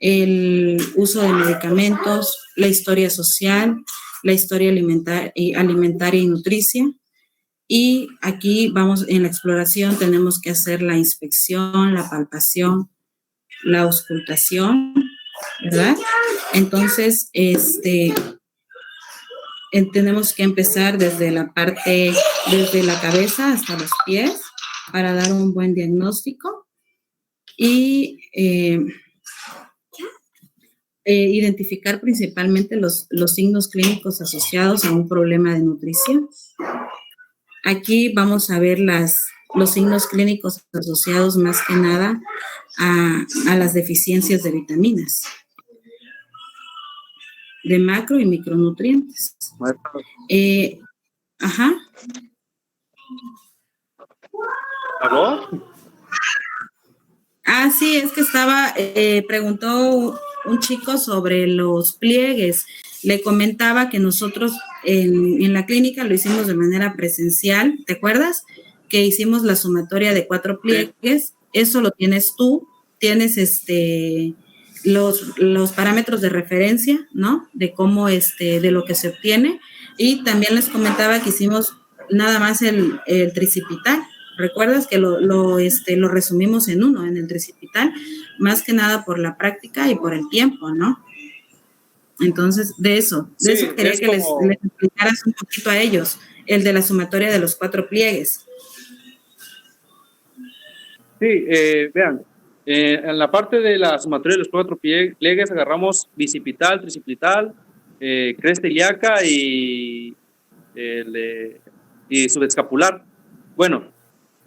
El uso de medicamentos, la historia social, la historia alimentaria y nutricia. Y aquí vamos en la exploración, tenemos que hacer la inspección, la palpación, la auscultación, ¿verdad? Entonces, tenemos que empezar desde la cabeza hasta los pies para dar un buen diagnóstico y identificar principalmente los signos clínicos asociados a un problema de nutrición. Aquí vamos a ver los signos clínicos asociados más que nada a las deficiencias de vitaminas, de macro y micronutrientes. Ajá. ¿Aló? Ah, sí, es que preguntó un chico sobre los pliegues. Le comentaba que nosotros en la clínica lo hicimos de manera presencial, ¿te acuerdas? Que hicimos la sumatoria de 4 pliegues, eso lo tienes tú, tienes los parámetros de referencia, ¿no? De cómo de lo que se obtiene, y también les comentaba que hicimos nada más el tricipital. ¿Recuerdas que lo resumimos en el tricipital? Más que nada por la práctica y por el tiempo, ¿no? Entonces, de eso quería que les explicaras un poquito a ellos, el de la sumatoria de los 4 pliegues. Sí, vean, en la parte de la sumatoria de los 4 pliegues agarramos bicipital, tricipital, cresta ilíaca y subescapular. Bueno,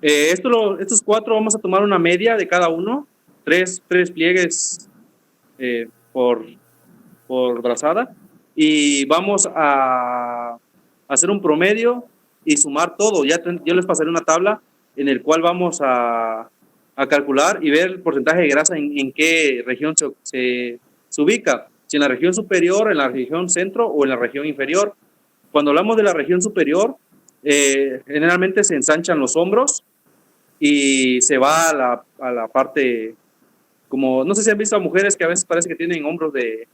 estos 4 vamos a tomar una media de cada uno, 3 pliegues por brazada, y vamos a hacer un promedio y sumar todo. Yo les pasaré una tabla en el cual vamos a calcular y ver el porcentaje de grasa en qué región se ubica, si en la región superior, en la región centro o en la región inferior. Cuando hablamos de la región superior, generalmente se ensanchan los hombros y se va a la parte, como no sé si han visto a mujeres que a veces parece que tienen hombros de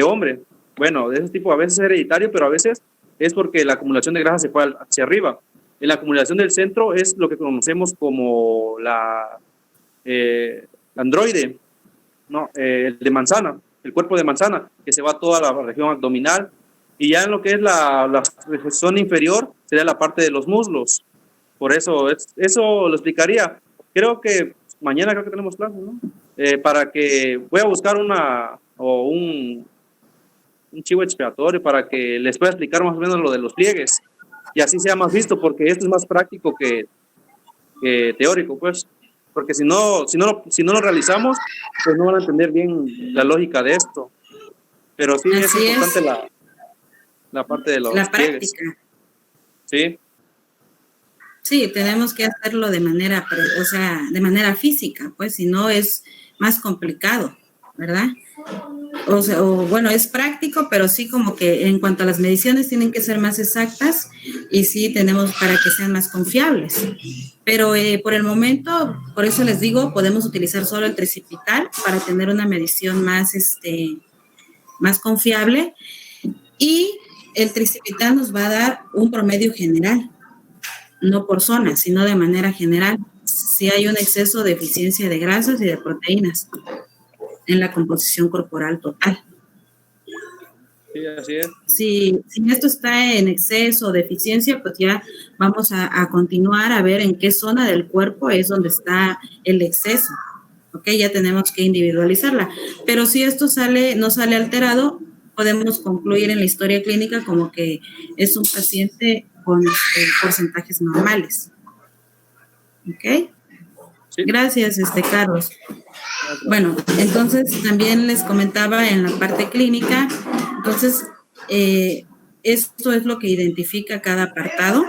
hombre. Bueno, de ese tipo a veces es hereditario, pero a veces es porque la acumulación de grasa se fue hacia arriba. En la acumulación del centro es lo que conocemos como la androide, ¿no? El de manzana, el cuerpo de manzana, que se va a toda la región abdominal, y ya en lo que es la zona inferior sería la parte de los muslos. Por eso, eso lo explicaría. Creo que mañana que tenemos clases, ¿no? Para que voy a buscar un chivo expiatorio para que les pueda explicar más o menos lo de los pliegues y así sea más visto, porque esto es más práctico que teórico, pues, porque si no lo realizamos, pues no van a entender bien la lógica de esto. Pero sí es importante la parte de los pliegues. Práctica. Sí. Sí, tenemos que hacerlo de manera física, pues, si no es más complicado, ¿verdad? Bueno, es práctico, pero sí como que en cuanto a las mediciones tienen que ser más exactas y sí tenemos para que sean más confiables. Pero por el momento, por eso les digo, podemos utilizar solo el tricipital para tener una medición más confiable, y el tricipital nos va a dar un promedio general, no por zona, sino de manera general, si hay un exceso de deficiencia de grasas y de proteínas en la composición corporal total. Sí, así es. Si esto está en exceso o deficiencia, pues ya vamos a continuar a ver en qué zona del cuerpo es donde está el exceso. ¿Ok? Ya tenemos que individualizarla. Pero si esto no sale alterado, podemos concluir en la historia clínica como que es un paciente con porcentajes normales. ¿Ok? Sí. Gracias, Carlos. Bueno, entonces también les comentaba en la parte clínica, entonces esto es lo que identifica cada apartado,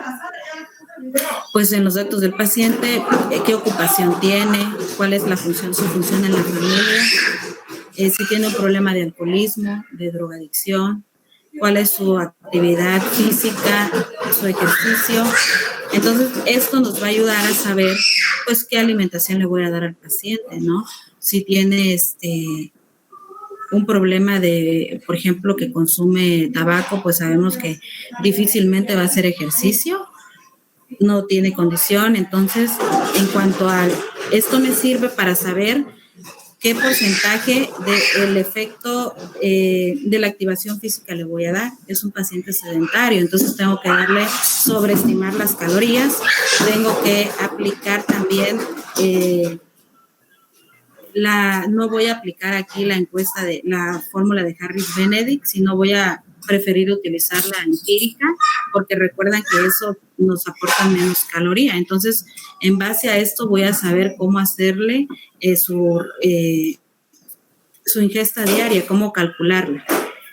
pues en los datos del paciente, qué ocupación tiene, cuál es su función en la familia, si tiene un problema de alcoholismo, de drogadicción, cuál es su actividad física, su ejercicio. Entonces, esto nos va a ayudar a saber, pues, qué alimentación le voy a dar al paciente, ¿no? Si tiene un problema por ejemplo, que consume tabaco, pues sabemos que difícilmente va a hacer ejercicio, no tiene condición. Entonces, en cuanto a esto me sirve para saber qué porcentaje del efecto de la activación física le voy a dar. Es un paciente sedentario, entonces tengo que sobreestimar las calorías, tengo que aplicar también no voy a aplicar aquí la encuesta de la fórmula de Harris-Benedict, sino voy a preferir utilizar la empírica, porque recuerdan que eso nos aporta menos caloría. Entonces, en base a esto voy a saber cómo hacerle su ingesta diaria, cómo calcularla.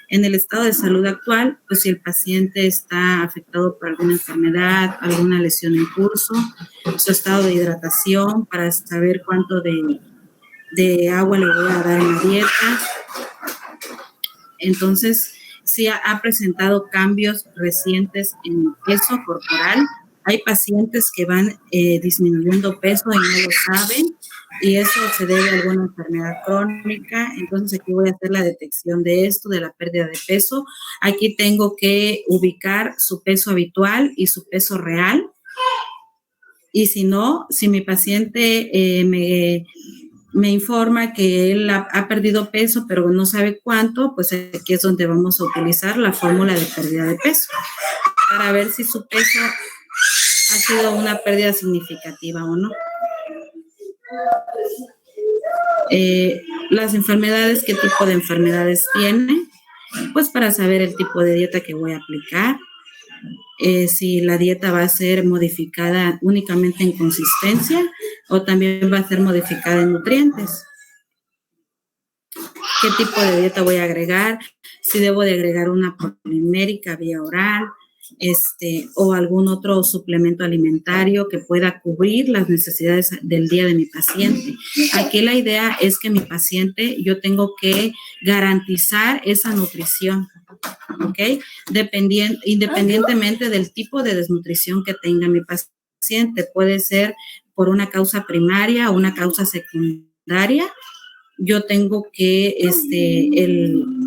En el estado de salud actual, pues si el paciente está afectado por alguna enfermedad, alguna lesión en curso, su estado de hidratación para saber cuánto de agua le voy a dar en la dieta. Entonces, si ha presentado cambios recientes en peso corporal, hay pacientes que van disminuyendo peso y no lo saben, y eso se debe a alguna enfermedad crónica. Entonces aquí voy a hacer la detección de esto, de la pérdida de peso. Aquí tengo que ubicar su peso habitual y su peso real. Y si no, si mi paciente me informa que él ha perdido peso, pero no sabe cuánto, pues aquí es donde vamos a utilizar la fórmula de pérdida de peso para ver si su peso ha sido una pérdida significativa o no. Las enfermedades, ¿qué tipo de enfermedades tiene? Pues para saber el tipo de dieta que voy a aplicar. Si la dieta va a ser modificada únicamente en consistencia o también va a ser modificada en nutrientes. ¿Qué tipo de dieta voy a agregar? Si debo de agregar una polimérica vía oral, o algún otro suplemento alimentario que pueda cubrir las necesidades del día de mi paciente. Aquí la idea es que mi paciente, yo tengo que garantizar esa nutrición, ¿ok? Independientemente del tipo de desnutrición que tenga mi paciente, puede ser por una causa primaria o una causa secundaria. Yo tengo que,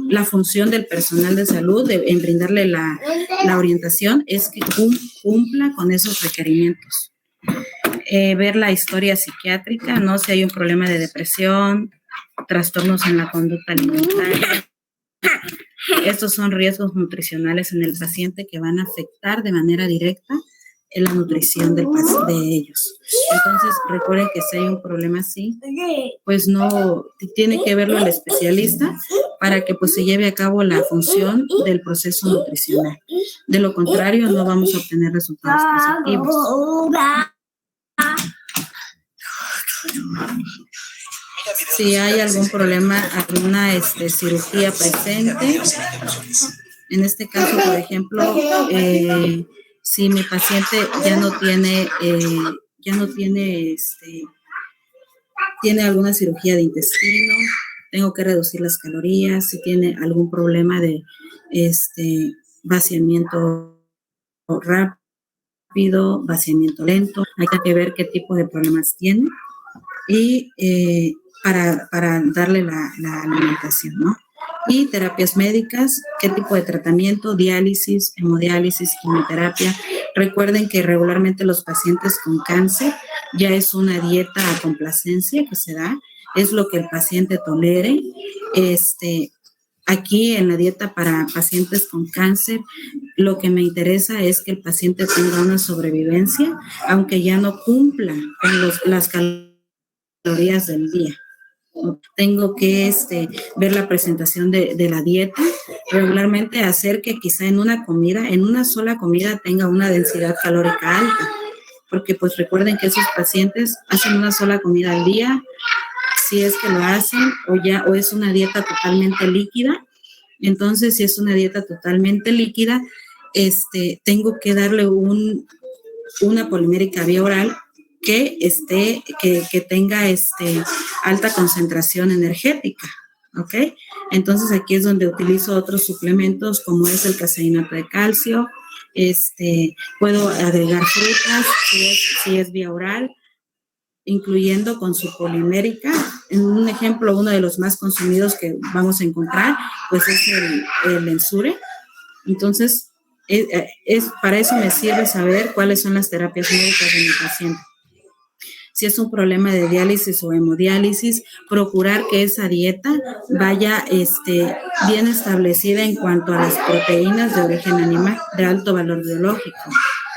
la función del personal de salud en brindarle la orientación es que cumpla con esos requerimientos. Ver la historia psiquiátrica, no si hay un problema de depresión, trastornos en la conducta alimentaria. Estos son riesgos nutricionales en el paciente que van a afectar de manera directa en la nutrición de ellos. Entonces, recuerden que si hay un problema así, pues no tiene que verlo el especialista para que pues se lleve a cabo la función del proceso nutricional. De lo contrario, no vamos a obtener resultados positivos. Si hay algún problema, alguna cirugía presente, en este caso, por ejemplo, si mi paciente tiene alguna cirugía de intestino, tengo que reducir las calorías. Si tiene algún problema de vaciamiento rápido, vaciamiento lento, hay que ver qué tipo de problemas tiene y para darle la alimentación, ¿no? Y terapias médicas, qué tipo de tratamiento, diálisis, hemodiálisis, quimioterapia. Recuerden que regularmente los pacientes con cáncer ya es una dieta a complacencia que se da, es lo que el paciente tolere. Aquí en la dieta para pacientes con cáncer, lo que me interesa es que el paciente tenga una sobrevivencia, aunque ya no cumpla con las calorías del día. Tengo que ver la presentación de la dieta, regularmente hacer que quizá en una sola comida tenga una densidad calórica alta, porque pues recuerden que esos pacientes hacen una sola comida al día, si es que lo hacen, o es una dieta totalmente líquida. Entonces, si es una dieta totalmente líquida, tengo que darle una polimérica vía oral que tenga alta concentración energética, ¿ok? Entonces aquí es donde utilizo otros suplementos como es el caseinato de calcio, puedo agregar frutas si es vía oral, incluyendo con su polimérica. En un ejemplo, uno de los más consumidos que vamos a encontrar, pues es el Ensure. Entonces, para eso me sirve saber cuáles son las terapias médicas de mi paciente. Si es un problema de diálisis o hemodiálisis, procurar que esa dieta vaya bien establecida en cuanto a las proteínas de origen animal de alto valor biológico,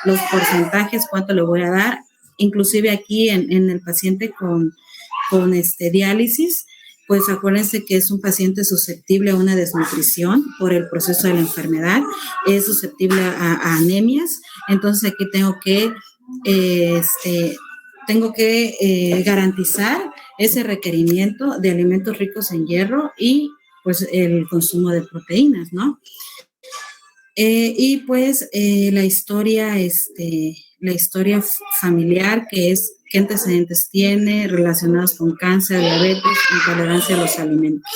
los porcentajes, cuánto le voy a dar. Inclusive aquí en el paciente con diálisis, pues acuérdense que es un paciente susceptible a una desnutrición por el proceso de la enfermedad, es susceptible a anemias, entonces aquí tengo que garantizar ese requerimiento de alimentos ricos en hierro y pues el consumo de proteínas, ¿no? Y pues la historia familiar, que es qué antecedentes tiene relacionados con cáncer, diabetes, intolerancia a los alimentos.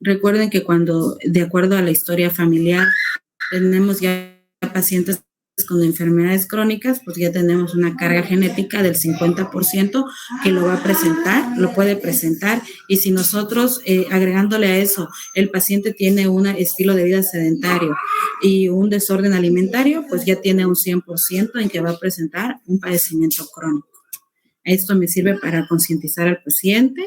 Recuerden que cuando, de acuerdo a la historia familiar, tenemos ya pacientes con enfermedades crónicas, pues ya tenemos una carga genética del 50% que lo va a presentar, lo puede presentar, y si nosotros agregándole a eso, el paciente tiene un estilo de vida sedentario y un desorden alimentario, pues ya tiene un 100% en que va a presentar un padecimiento crónico. Esto me sirve para concientizar al paciente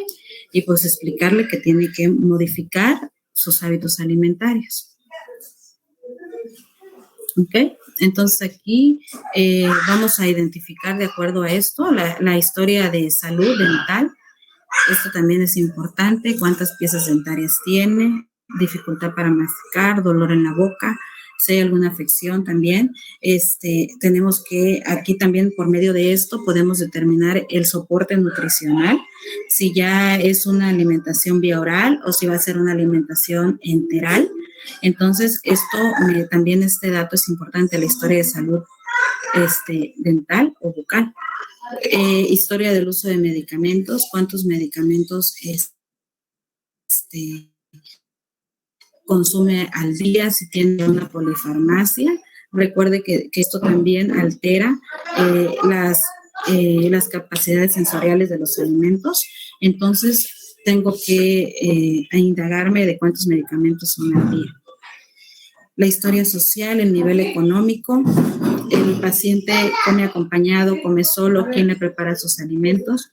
y pues explicarle que tiene que modificar sus hábitos alimentarios. ¿Ok? Entonces aquí vamos a identificar de acuerdo a esto la historia de salud dental. Esto también es importante, cuántas piezas dentarias tiene, dificultad para masticar, dolor en la boca, si hay alguna afección también. Tenemos que aquí también por medio de esto podemos determinar el soporte nutricional, si ya es una alimentación vía oral o si va a ser una alimentación enteral. Entonces, también este dato es importante, la historia de salud dental o bucal. Historia del uso de medicamentos, cuántos medicamentos consume al día, si tiene una polifarmacia. Recuerde que esto también altera las capacidades sensoriales de los alimentos. Entonces, tengo que indagarme de cuántos medicamentos son al día. La historia social, el nivel económico, el paciente come acompañado, come solo, quién le prepara sus alimentos.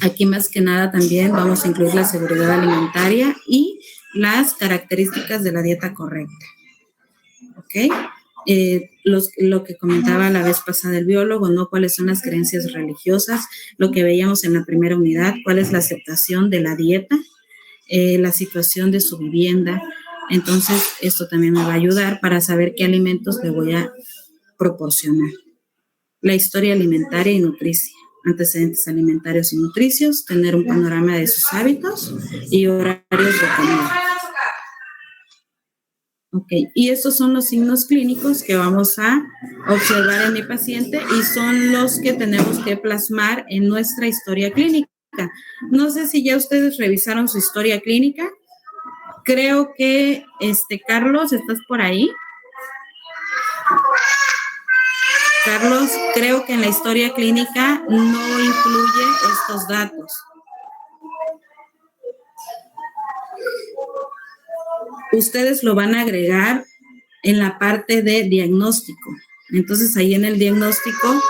Aquí más que nada también vamos a incluir la seguridad alimentaria y las características de la dieta correcta. ¿Ok? Lo que comentaba la vez pasada el biólogo, ¿no? Cuáles son las creencias religiosas, lo que veíamos en la primera unidad, cuál es la aceptación de la dieta, la situación de su vivienda. Entonces, esto también me va a ayudar para saber qué alimentos le voy a proporcionar. La historia alimentaria y nutricia, antecedentes alimentarios y nutricios, tener un panorama de sus hábitos y horarios de comida. Ok, y estos son los signos clínicos que vamos a observar en mi paciente y son los que tenemos que plasmar en nuestra historia clínica. No sé si ya ustedes revisaron su historia clínica. Creo que, Carlos, ¿estás por ahí? Carlos, creo que en la historia clínica no incluye estos datos. Ustedes lo van a agregar en la parte de diagnóstico. Entonces, ahí en el diagnóstico,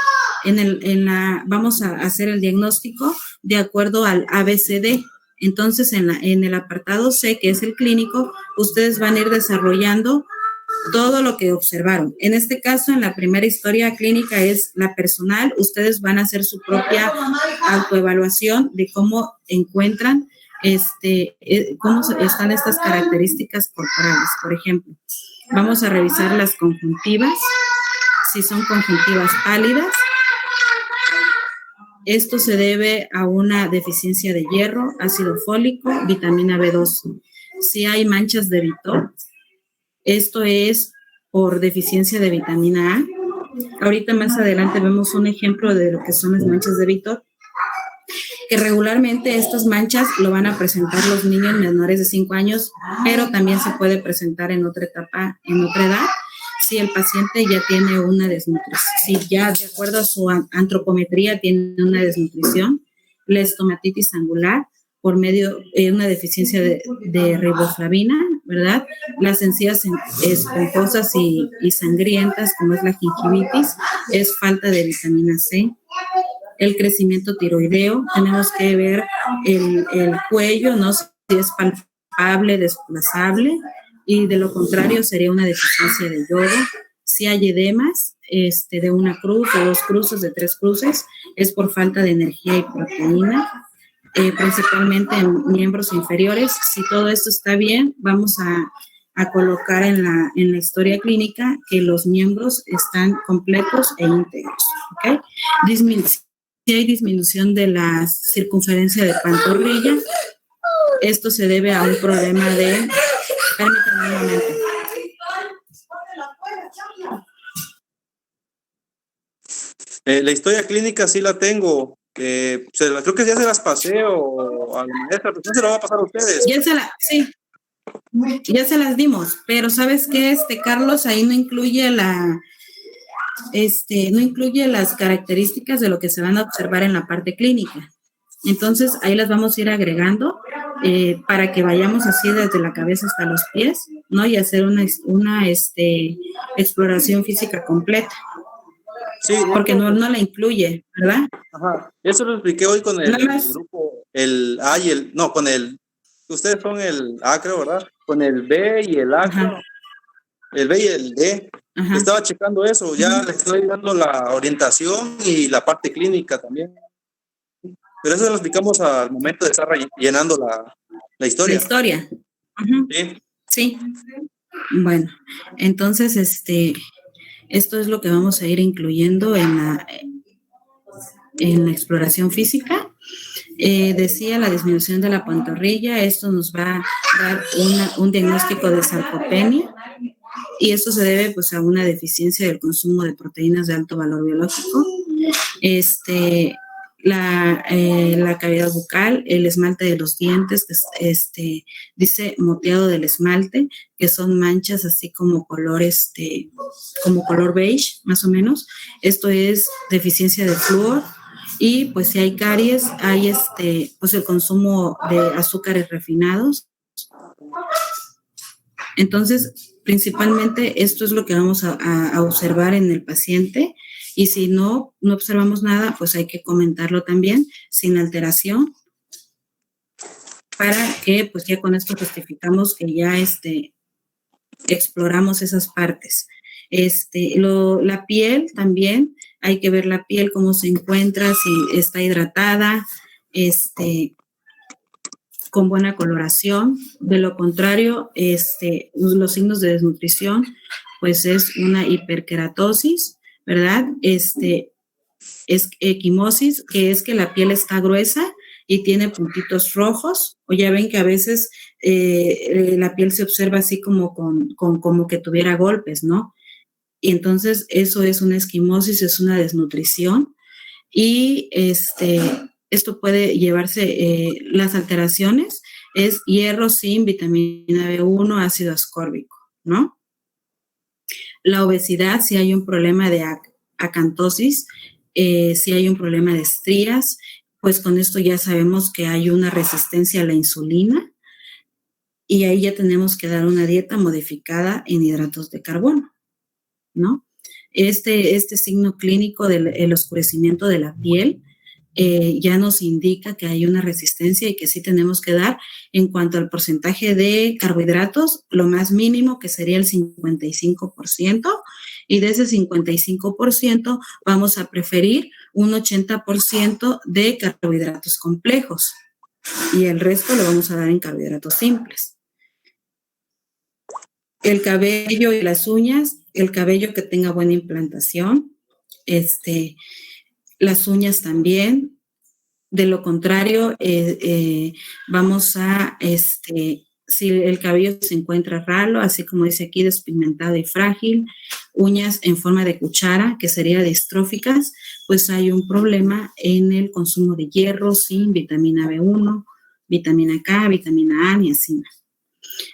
vamos a hacer el diagnóstico de acuerdo al ABCD. Entonces, en el apartado C, que es el clínico, ustedes van a ir desarrollando todo lo que observaron. En este caso, en la primera historia clínica es la personal. Ustedes van a hacer su propia autoevaluación de cómo encuentran cómo están estas características corporales. Por ejemplo, vamos a revisar las conjuntivas, si son conjuntivas pálidas. Esto se debe a una deficiencia de hierro, ácido fólico, vitamina B12. Si hay manchas de Vitor, esto es por deficiencia de vitamina A. Ahorita más adelante vemos un ejemplo de lo que son las manchas de Vitor, que regularmente estas manchas lo van a presentar los niños menores de 5 años, pero también se puede presentar en otra etapa, en otra edad, si el paciente ya tiene una desnutrición, si ya de acuerdo a su antropometría tiene una desnutrición, la estomatitis angular, por medio de una deficiencia de riboflavina, ¿verdad? Las encías esponjosas y sangrientas, como es la gingivitis, es falta de vitamina C. El crecimiento tiroideo, tenemos que ver el cuello, ¿no? Si es palpable, desplazable, y de lo contrario sería una deficiencia de yodo. Si hay edemas de una cruz, de 2 cruces, de 3 cruces, es por falta de energía y proteína. principalmente en miembros inferiores. Si todo esto está bien, vamos a colocar en la historia clínica que los miembros están completos e íntegros, ¿ok? Si hay disminución de la circunferencia de pantorrilla, esto se debe a un problema de... Permítanme un momento. La historia clínica sí la tengo. Creo que ya se las pasé o a la maestra, pero no se la va a pasar a ustedes. Sí, ya se las dimos, pero ¿sabes qué, Carlos? Ahí no incluye no incluye las características de lo que se van a observar en la parte clínica. Entonces, ahí las vamos a ir agregando para que vayamos así desde la cabeza hasta los pies, ¿no? Y hacer una exploración física completa. Sí, porque no la incluye, ¿verdad? Ajá. Eso lo expliqué hoy con el grupo, el A y el... No, con el... Ustedes son el A, creo, ¿verdad? Con el B y el A, creo. El B y el D. Ajá. Estaba checando eso. Ya les estoy dando la orientación y la parte clínica también. Pero eso lo explicamos al momento de estar llenando la historia. La historia. Uh-huh. Sí. Sí. Bueno, entonces, esto es lo que vamos a ir incluyendo en la exploración física. Decía la disminución de la pantorrilla, esto nos va a dar un diagnóstico de sarcopenia y esto se debe pues a una deficiencia del consumo de proteínas de alto valor biológico. La cavidad bucal, el esmalte de los dientes, dice moteado del esmalte, que son manchas así como color beige, más o menos. Esto es deficiencia de flúor. Y pues si hay caries, hay pues el consumo de azúcares refinados. Entonces, principalmente esto es lo que vamos a observar en el paciente. Y si no observamos nada, pues hay que comentarlo también sin alteración para que pues ya con esto justificamos que ya exploramos esas partes. La piel también, hay que ver la piel cómo se encuentra, si está hidratada, con buena coloración. De lo contrario, los signos de desnutrición, pues es una hiperkeratosis, ¿verdad? Es equimosis, que es que la piel está gruesa y tiene puntitos rojos, o ya ven que a veces la piel se observa así como como que tuviera golpes, ¿no? Y entonces eso es una esquimosis, es una desnutrición y esto puede llevarse, las alteraciones es hierro, zinc, vitamina B1, ácido ascórbico, ¿no? La obesidad, si hay un problema de acantosis, si hay un problema de estrías, pues con esto ya sabemos que hay una resistencia a la insulina y ahí ya tenemos que dar una dieta modificada en hidratos de carbono, ¿no? Este signo clínico del oscurecimiento de la piel ya nos indica que hay una resistencia y que sí tenemos que dar en cuanto al porcentaje de carbohidratos, lo más mínimo que sería el 55%, y de ese 55% vamos a preferir un 80% de carbohidratos complejos y el resto lo vamos a dar en carbohidratos simples. El cabello y las uñas, el cabello que tenga buena implantación, las uñas también. De lo contrario, vamos a, si el cabello se encuentra ralo, así como dice aquí, despigmentado y frágil, uñas en forma de cuchara, que sería distróficas, pues hay un problema en el consumo de hierro, zinc, vitamina B1, vitamina K, vitamina A, niacina.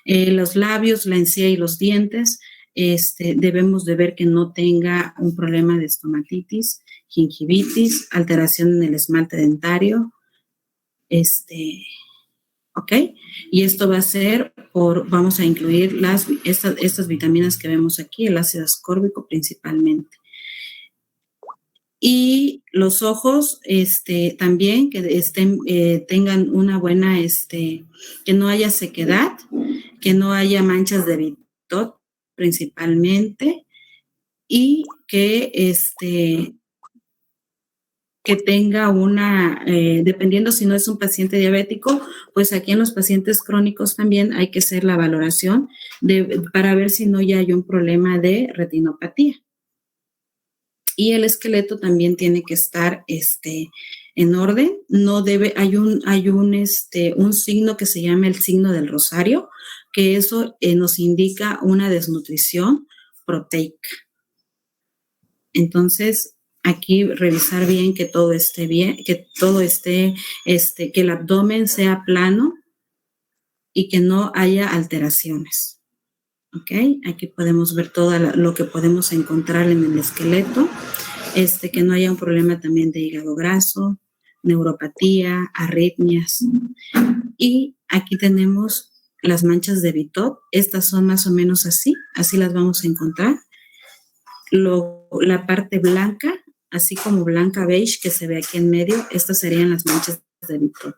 Los labios, la encía y los dientes, debemos de ver que no tenga un problema de estomatitis, gingivitis, alteración en el esmalte dentario, ¿ok? Y esto va a ser vamos a incluir estas vitaminas que vemos aquí, el ácido ascórbico principalmente. Y los ojos, también que tengan una buena, que no haya sequedad, que no haya manchas de Bitot principalmente, y que que tenga una, dependiendo si no es un paciente diabético, pues aquí en los pacientes crónicos también hay que hacer la valoración para ver si no ya hay un problema de retinopatía. Y el esqueleto también tiene que estar en orden. No debe, hay un signo que se llama el signo del rosario, que eso nos indica una desnutrición proteica. Entonces, aquí revisar bien que todo esté bien, que todo esté, que el abdomen sea plano y que no haya alteraciones. ¿Ok? Aquí podemos ver todo lo que podemos encontrar en el esqueleto. Que no haya un problema también de hígado graso, neuropatía, arritmias. Y aquí tenemos las manchas de Bitot. Estas son más o menos así las vamos a encontrar. La parte blanca, así como blanca beige que se ve aquí en medio, estas serían las manchas de Bitot.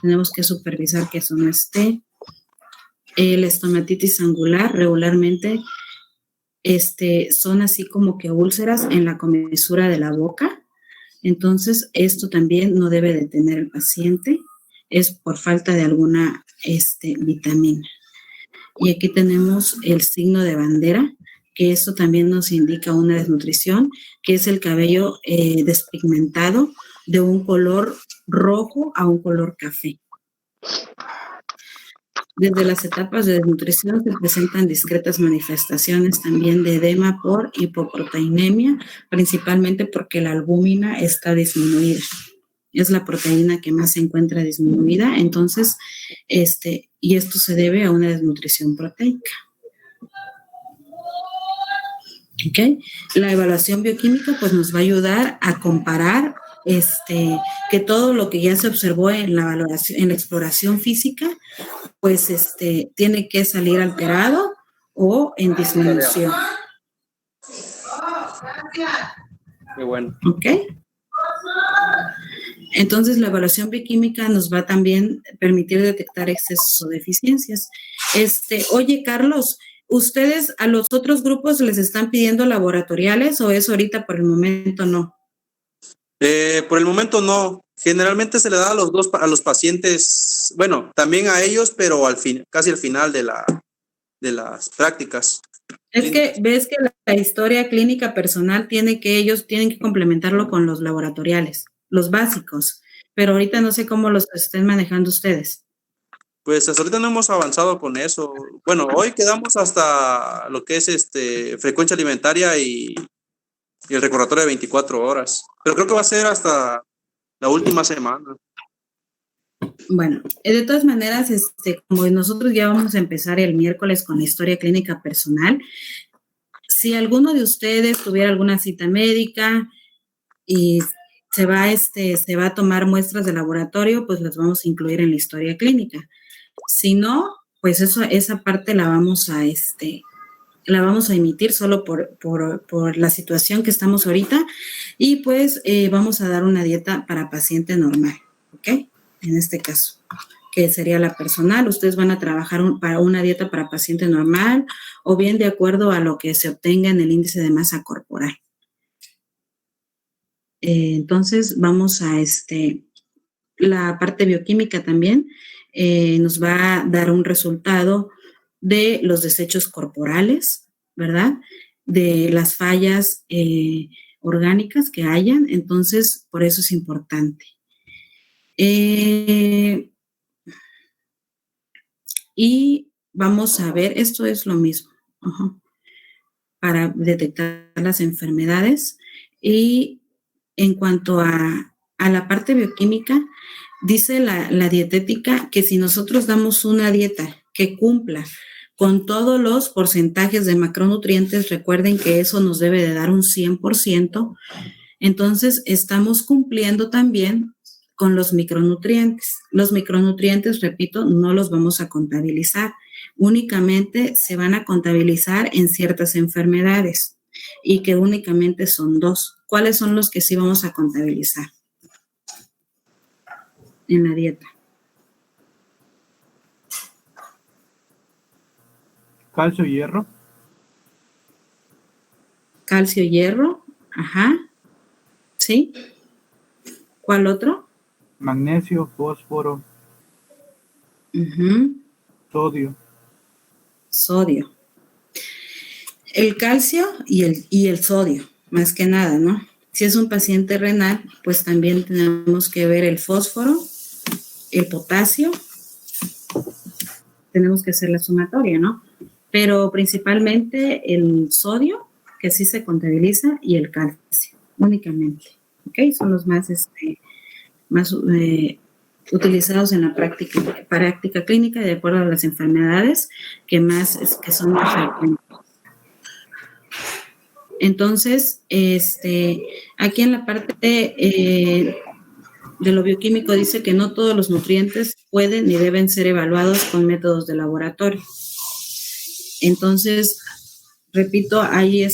Tenemos que supervisar que eso no esté. La estomatitis angular regularmente son así como que úlceras en la comisura de la boca. Entonces, esto también no debe de tener el paciente, es por falta de alguna vitamina. Y aquí tenemos el signo de bandera, que esto también nos indica una desnutrición, que es el cabello despigmentado de un color rojo a un color café. Desde las etapas de desnutrición se presentan discretas manifestaciones también de edema por hipoproteinemia, principalmente porque la albúmina está disminuida. Es la proteína que más se encuentra disminuida, entonces, y esto se debe a una desnutrición proteica. ¿Ok? La evaluación bioquímica pues nos va a ayudar a comparar que todo lo que ya se observó en la valoración, en la exploración física, pues tiene que salir alterado o en disminución. Qué bueno. ¿Ok? Entonces, la evaluación bioquímica nos va a también permitir detectar excesos o deficiencias. Oye, Carlos, ¿ustedes a los otros grupos les están pidiendo laboratoriales o eso ahorita por el momento no? Por el momento no. Generalmente se le da a los pacientes, bueno, también a ellos, pero casi al final de las prácticas. Es que ves que la historia clínica personal ellos tienen que complementarlo con los laboratoriales, los básicos, pero ahorita no sé cómo los estén manejando ustedes. Pues hasta ahorita no hemos avanzado con eso. Bueno, hoy quedamos hasta lo que es frecuencia alimentaria y el recordatorio de 24 horas. Pero creo que va a ser hasta la última semana. Bueno, de todas maneras, como nosotros ya vamos a empezar el miércoles con la historia clínica personal, si alguno de ustedes tuviera alguna cita médica y se va a tomar muestras de laboratorio, pues las vamos a incluir en la historia clínica. Si no, pues esa parte la vamos a emitir solo por la situación que estamos ahorita y pues vamos a dar una dieta para paciente normal, ¿ok? En este caso, que sería la personal. Ustedes van a trabajar para una dieta para paciente normal o bien de acuerdo a lo que se obtenga en el índice de masa corporal. Entonces, vamos a la parte bioquímica también nos va a dar un resultado de los desechos corporales, ¿verdad? De las fallas orgánicas que hayan, entonces por eso es importante. Y vamos a ver, esto es lo mismo, para detectar las enfermedades. Y en cuanto a la parte bioquímica, dice la dietética que si nosotros damos una dieta que cumpla con todos los porcentajes de macronutrientes, recuerden que eso nos debe de dar un 100%, entonces estamos cumpliendo también con los micronutrientes. Los micronutrientes, repito, no los vamos a contabilizar, únicamente se van a contabilizar en ciertas enfermedades y que únicamente son 2. ¿Cuáles son los que sí vamos a contabilizar en la dieta? Calcio y hierro. Calcio, hierro, ajá, ¿sí? ¿Cuál otro? Magnesio, fósforo, Ujú, sodio. sodio. El calcio y el sodio, más que nada, ¿no? Si es un paciente renal, pues también tenemos que ver el fósforo, el potasio, tenemos que hacer la sumatoria, ¿no? Pero principalmente el sodio, que sí se contabiliza, y el calcio, únicamente, ¿ok? Son los más, más utilizados en la práctica clínica de acuerdo a las enfermedades que son más frecuentes. Entonces, aquí en la parte de lo bioquímico dice que no todos los nutrientes pueden ni deben ser evaluados con métodos de laboratorio. Entonces, repito, hay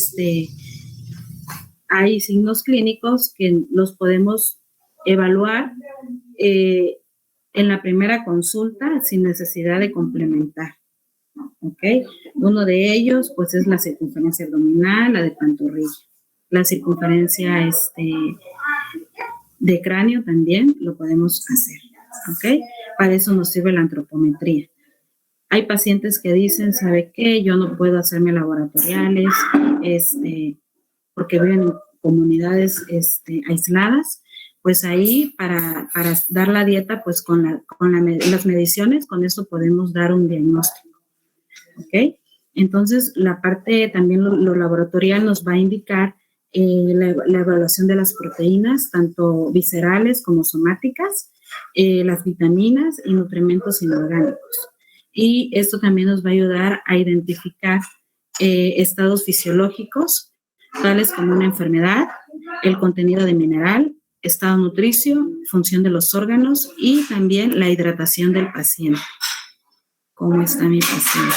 signos clínicos que los podemos evaluar en la primera consulta sin necesidad de complementar. ¿Ok? Uno de ellos, pues, es la circunferencia abdominal, la de pantorrilla. La circunferencia de cráneo también lo podemos hacer. ¿Ok? Para eso nos sirve la antropometría. Hay pacientes que dicen, ¿sabe qué? Yo no puedo hacerme laboratoriales, porque viven en comunidades aisladas. Pues ahí, para dar la dieta, pues con las mediciones, con eso podemos dar un diagnóstico. ¿Ok? Entonces, la parte también lo laboratorial nos va a indicar la evaluación de las proteínas, tanto viscerales como somáticas, las vitaminas y nutrimentos inorgánicos. Y esto también nos va a ayudar a identificar estados fisiológicos, tales como una enfermedad, el contenido de mineral, estado nutricio, función de los órganos y también la hidratación del paciente. ¿Cómo está mi paciente?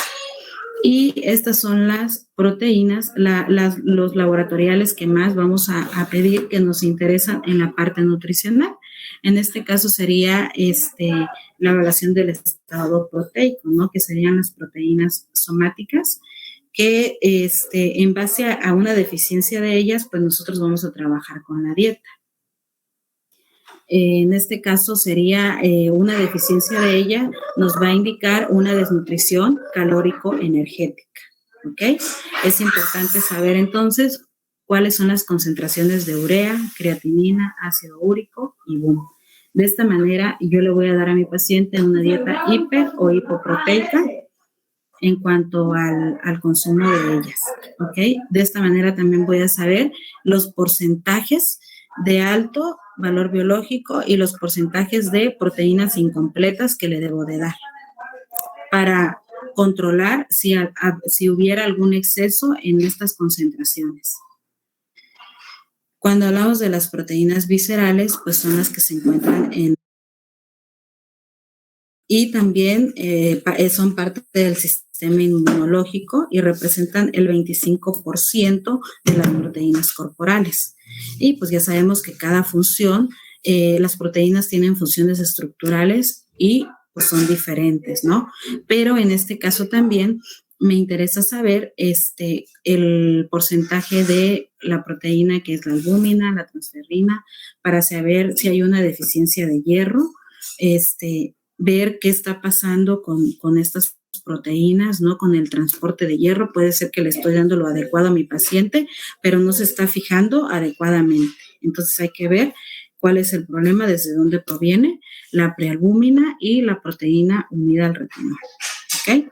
Y estas son las proteínas, los laboratoriales que más vamos a pedir que nos interesan en la parte nutricional. En este caso sería la evaluación del estado proteico, ¿no? Que serían las proteínas somáticas, que en base a una deficiencia de ellas, pues nosotros vamos a trabajar con la dieta. En este caso sería una deficiencia de ella, nos va a indicar una desnutrición calórico-energética, ¿ok? Es importante saber entonces cuáles son las concentraciones de urea, creatinina, ácido úrico y BUN. De esta manera yo le voy a dar a mi paciente una dieta hiper o hipoproteica en cuanto al consumo de ellas, ¿ok? De esta manera también voy a saber los porcentajes de alto valor biológico y los porcentajes de proteínas incompletas que le debo de dar para controlar si hubiera algún exceso en estas concentraciones. Cuando hablamos de las proteínas viscerales, pues son las que se encuentran y también son parte del sistema inmunológico y representan el 25% de las proteínas corporales. Y pues ya sabemos que cada función, las proteínas tienen funciones estructurales y pues son diferentes, ¿no? Pero en este caso también me interesa saber el porcentaje de la proteína que es la albúmina, la transferrina, para saber si hay una deficiencia de hierro, ver qué está pasando con estas proteínas, ¿no? Con el transporte de hierro. Puede ser que le estoy dando lo adecuado a mi paciente, pero no se está fijando adecuadamente. Entonces hay que ver cuál es el problema, desde dónde proviene la prealbúmina y la proteína unida al retinol. ¿Ok?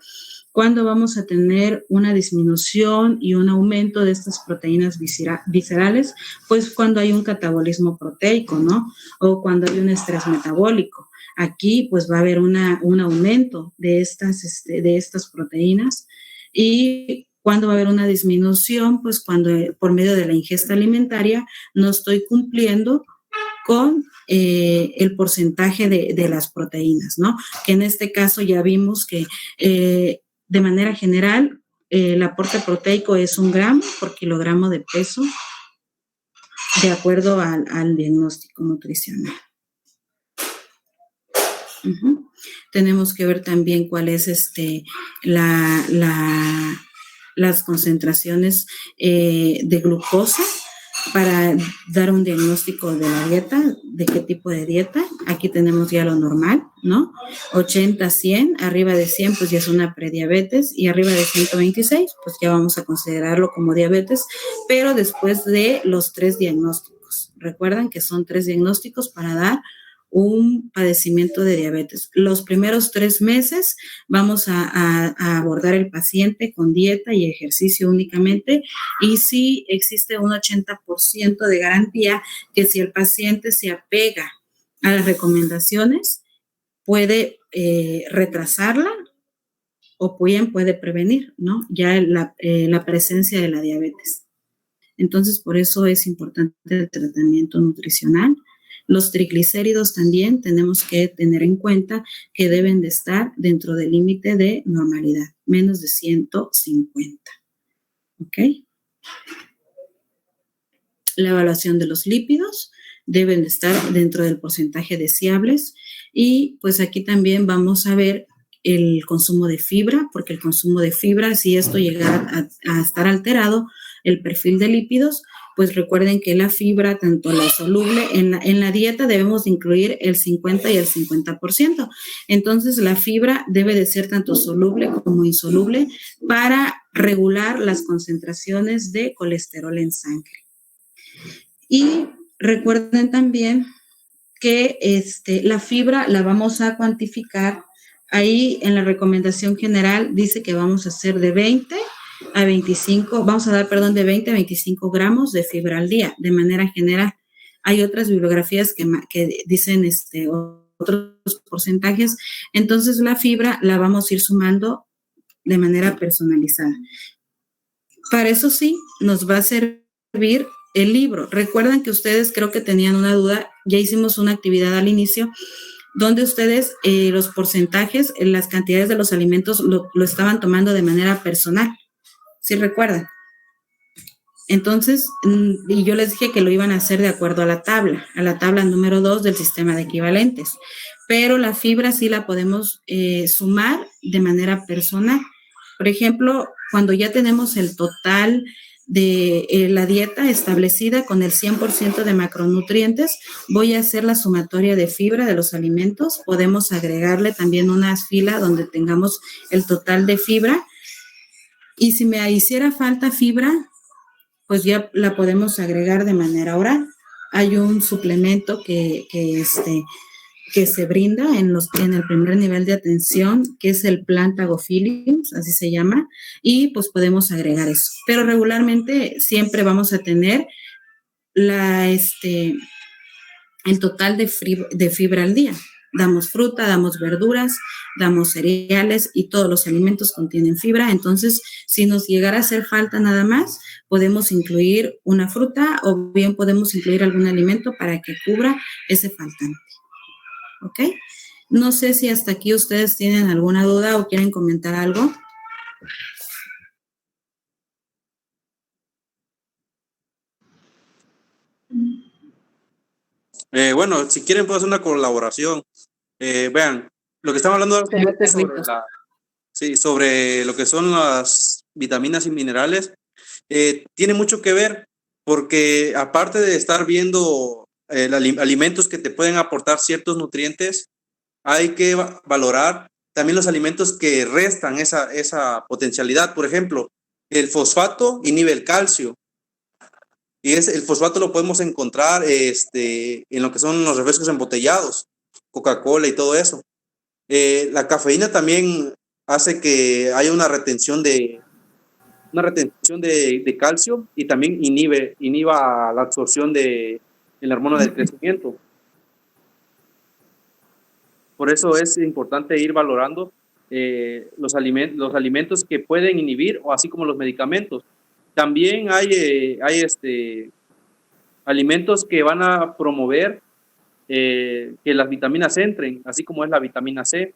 ¿Cuándo vamos a tener una disminución y un aumento de estas proteínas viscerales? Pues cuando hay un catabolismo proteico, ¿no? O cuando hay un estrés metabólico. Aquí pues va a haber un aumento de estas proteínas. Y cuando va a haber una disminución, pues cuando por medio de la ingesta alimentaria no estoy cumpliendo con el porcentaje de las proteínas, ¿no? Que en este caso ya vimos que de manera general el aporte proteico es 1 gramo por kilogramo de peso, de acuerdo al diagnóstico nutricional. Uh-huh. Tenemos que ver también cuál es las concentraciones de glucosa para dar un diagnóstico de la dieta, de qué tipo de dieta. Aquí tenemos ya lo normal, ¿no? 80, 100, arriba de 100 pues ya es una prediabetes y arriba de 126 pues ya vamos a considerarlo como diabetes, pero después de los 3 diagnósticos. Recuerdan que son 3 diagnósticos para dar un padecimiento de diabetes. Los primeros 3 meses vamos a abordar el paciente con dieta y ejercicio únicamente, y sí existe un 80% de garantía que si el paciente se apega a las recomendaciones, puede retrasarla o bien puede prevenir, ¿no? Ya la presencia de la diabetes. Entonces, por eso es importante el tratamiento nutricional. Los triglicéridos también tenemos que tener en cuenta que deben de estar dentro del límite de normalidad, menos de 150. ¿Ok? La evaluación de los lípidos deben de estar dentro del porcentaje deseables, y pues aquí también vamos a ver el consumo de fibra, porque el consumo de fibra, si esto llegara a estar alterado, el perfil de lípidos, pues recuerden que la fibra, tanto la soluble, en la dieta debemos incluir el 50 y el 50%. Entonces, la fibra debe de ser tanto soluble como insoluble para regular las concentraciones de colesterol en sangre. Y recuerden también que la fibra la vamos a cuantificar. Ahí en la recomendación general dice que vamos a hacer de 20 a 25, vamos a dar, perdón, de 20 a 25 gramos de fibra al día, de manera general. Hay otras bibliografías que dicen otros porcentajes. Entonces, la fibra la vamos a ir sumando de manera personalizada. Para eso sí, nos va a servir el libro. Recuerdan que ustedes creo que tenían una duda, ya hicimos una actividad al inicio, donde ustedes los porcentajes, las cantidades de los alimentos lo estaban tomando de manera personal. ¿Sí recuerdan? Entonces, y yo les dije que lo iban a hacer de acuerdo a la tabla número 2 del sistema de equivalentes. Pero la fibra sí la podemos sumar de manera personal. Por ejemplo, cuando ya tenemos el total de la dieta establecida con el 100% de macronutrientes, voy a hacer la sumatoria de fibra de los alimentos. Podemos agregarle también una fila donde tengamos el total de fibra. Y si me hiciera falta fibra, pues ya la podemos agregar de manera oral. Hay un suplemento que se brinda en el primer nivel de atención, que es el Plantagophilium, así se llama, y pues podemos agregar eso. Pero regularmente siempre vamos a tener el total de fibra al día. Damos fruta, damos verduras, damos cereales y todos los alimentos contienen fibra. Entonces, si nos llegara a hacer falta nada más, podemos incluir una fruta o bien podemos incluir algún alimento para que cubra ese faltante. ¿Ok? No sé si hasta aquí ustedes tienen alguna duda o quieren comentar algo. Bueno, si quieren puedo hacer una colaboración. Vean, lo que estamos hablando sobre lo que son las vitaminas y minerales, tiene mucho que ver porque aparte de estar viendo alimentos que te pueden aportar ciertos nutrientes, hay que valorar también los alimentos que restan esa potencialidad. Por ejemplo, el fosfato inhibe el calcio. Y el fosfato lo podemos encontrar en lo que son los refrescos embotellados, Coca-Cola y todo eso. La cafeína también hace que haya una retención de calcio y también inhiba la absorción de la hormona del crecimiento. Por eso es importante ir valorando los alimentos que pueden inhibir, o así como los medicamentos. También hay alimentos que van a promover que las vitaminas entren, así como es la vitamina C.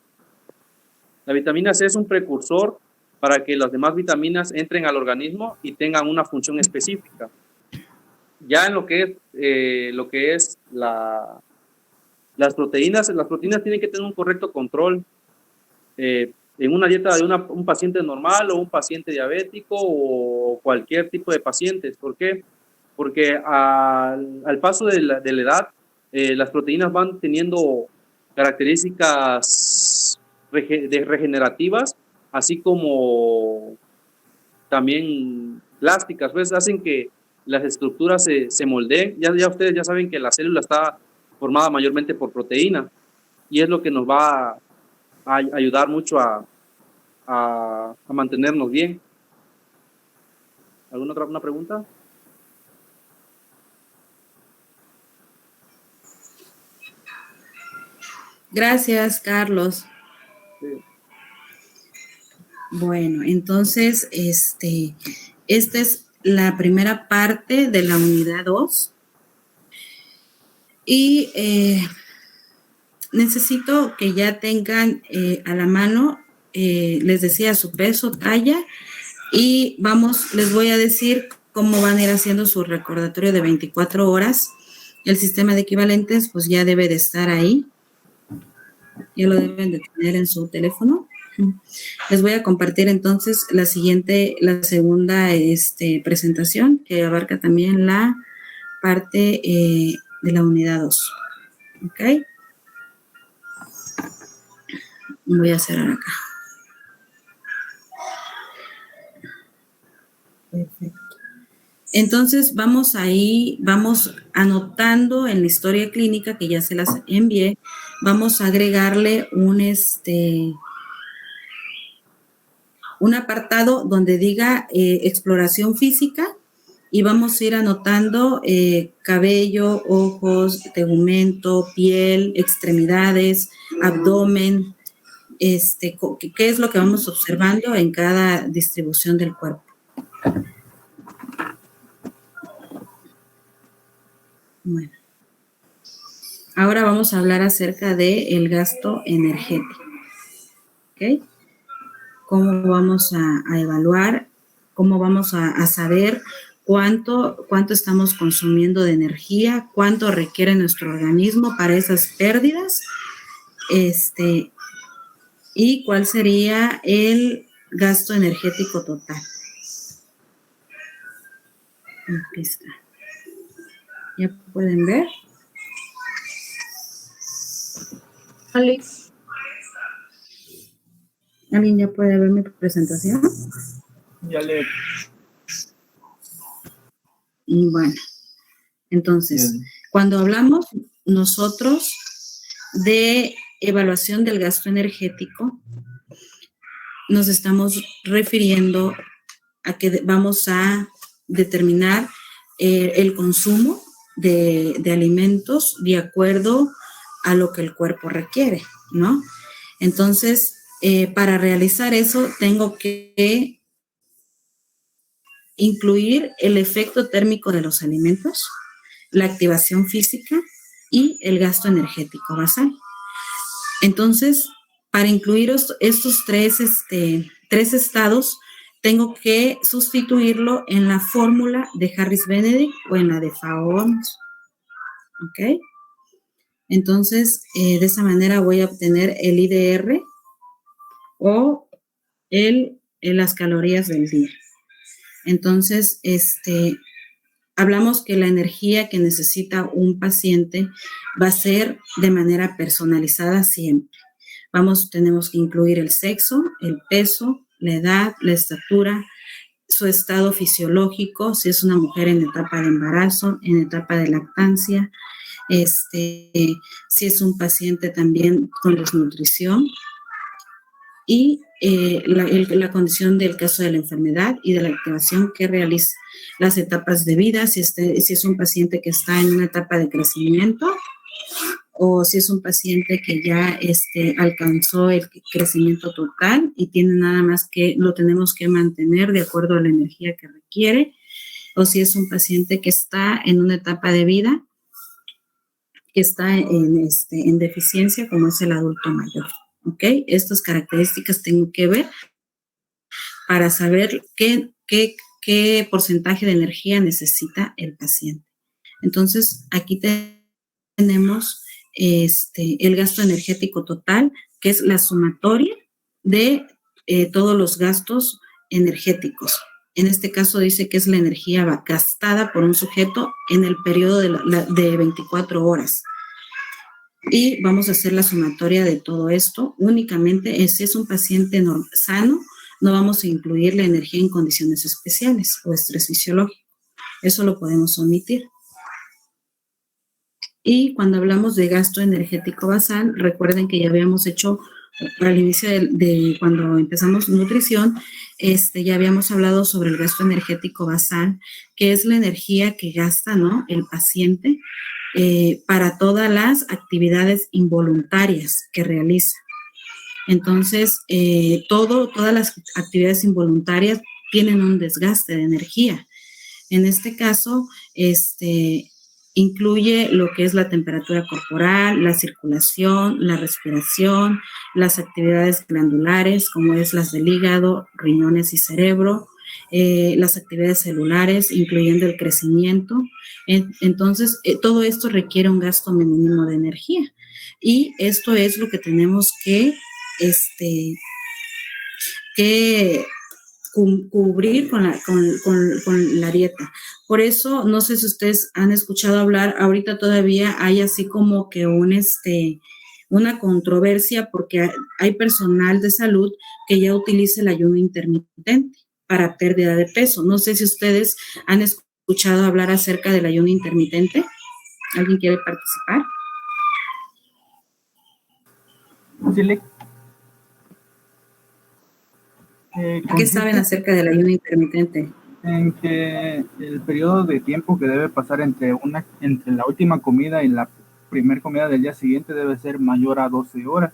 La vitamina C es un precursor para que las demás vitaminas entren al organismo y tengan una función específica. Ya en lo que es las proteínas tienen que tener un correcto control en una dieta de un paciente normal o un paciente diabético o cualquier tipo de pacientes. ¿Por qué? porque al paso de la edad, las proteínas van teniendo características regenerativas, así como también plásticas, pues hacen que las estructuras se moldeen. Ya ustedes ya saben que la célula está formada mayormente por proteína, y es lo que nos va a ayudar mucho a mantenernos bien. ¿Alguna otra pregunta? Gracias, Carlos. Sí. Bueno, entonces, esta es la primera parte de la unidad 2. Y necesito que ya tengan a la mano, les decía, su peso, talla, y les voy a decir cómo van a ir haciendo su recordatorio de 24 horas. El sistema de equivalentes, pues ya debe de estar ahí. Ya lo deben de tener en su teléfono. Les voy a compartir entonces la segunda presentación, que abarca también la parte de la unidad 2. ¿Ok? Voy a cerrar acá. Perfecto. Entonces, vamos anotando en la historia clínica, que ya se las envié, vamos a agregarle un apartado donde diga exploración física, y vamos a ir anotando cabello, ojos, tegumento, piel, extremidades, abdomen, qué es lo que vamos observando en cada distribución del cuerpo. Bueno, ahora vamos a hablar acerca del gasto energético. ¿Ok? ¿Cómo vamos a evaluar? ¿Cómo vamos a saber cuánto estamos consumiendo de energía? ¿Cuánto requiere nuestro organismo para esas pérdidas? ¿Y cuál sería el gasto energético total? Aquí está. ¿Ya pueden ver? Alex. ¿Alguien ya puede ver mi presentación? Ya le... Bueno, entonces, cuando hablamos nosotros de evaluación del gasto energético, nos estamos refiriendo a que vamos a determinar el consumo de alimentos de acuerdo a lo que el cuerpo requiere, ¿no? Entonces, para realizar eso, tengo que incluir el efecto térmico de los alimentos, la activación física y el gasto energético basal. Entonces, para incluir estos tres estados, tengo que sustituirlo en la fórmula de Harris-Benedict o en la de FAO-OMS. ¿Ok? Entonces, de esa manera voy a obtener el IDR o las calorías del día. Entonces, hablamos que la energía que necesita un paciente va a ser de manera personalizada siempre. Tenemos que incluir el sexo, el peso, la edad, la estatura, su estado fisiológico, si es una mujer en etapa de embarazo, en etapa de lactancia, si es un paciente también con desnutrición, y la condición del caso de la enfermedad y de la activación que realiza, las etapas de vida, si es un paciente que está en una etapa de crecimiento o si es un paciente que ya alcanzó el crecimiento total y tiene nada más que lo tenemos que mantener de acuerdo a la energía que requiere, o si es un paciente que está en una etapa de vida que está en deficiencia, como es el adulto mayor. ¿Ok? Estas características tengo que ver para saber qué porcentaje de energía necesita el paciente. Entonces, aquí tenemos el gasto energético total, que es la sumatoria de todos los gastos energéticos en este caso dice que es la energía gastada por un sujeto en el periodo de 24 horas. Y vamos a hacer la sumatoria de todo esto. Únicamente, si es un paciente sano, no vamos a incluir la energía en condiciones especiales o estrés fisiológico. Eso lo podemos omitir. Y cuando hablamos de gasto energético basal, recuerden que ya habíamos hecho al inicio de cuando empezamos nutrición, ya habíamos hablado sobre el gasto energético basal, que es la energía que gasta, ¿no?, el paciente para todas las actividades involuntarias que realiza. Entonces, todas las actividades involuntarias tienen un desgaste de energía. En este caso, incluye lo que es la temperatura corporal, la circulación, la respiración, las actividades glandulares, como es las del hígado, riñones y cerebro, las actividades celulares, incluyendo el crecimiento. Entonces, todo esto requiere un gasto mínimo de energía. Y esto es lo que tenemos que cubrir con la dieta. Por eso, no sé si ustedes han escuchado hablar, ahorita todavía hay así como que una controversia porque hay personal de salud que ya utiliza el ayuno intermitente para pérdida de peso. No sé si ustedes han escuchado hablar acerca del ayuno intermitente. ¿Alguien quiere participar? Sí, ¿Qué saben acerca del ayuno intermitente? En que el periodo de tiempo que debe pasar entre la última comida y la primera comida del día siguiente debe ser mayor a 12 horas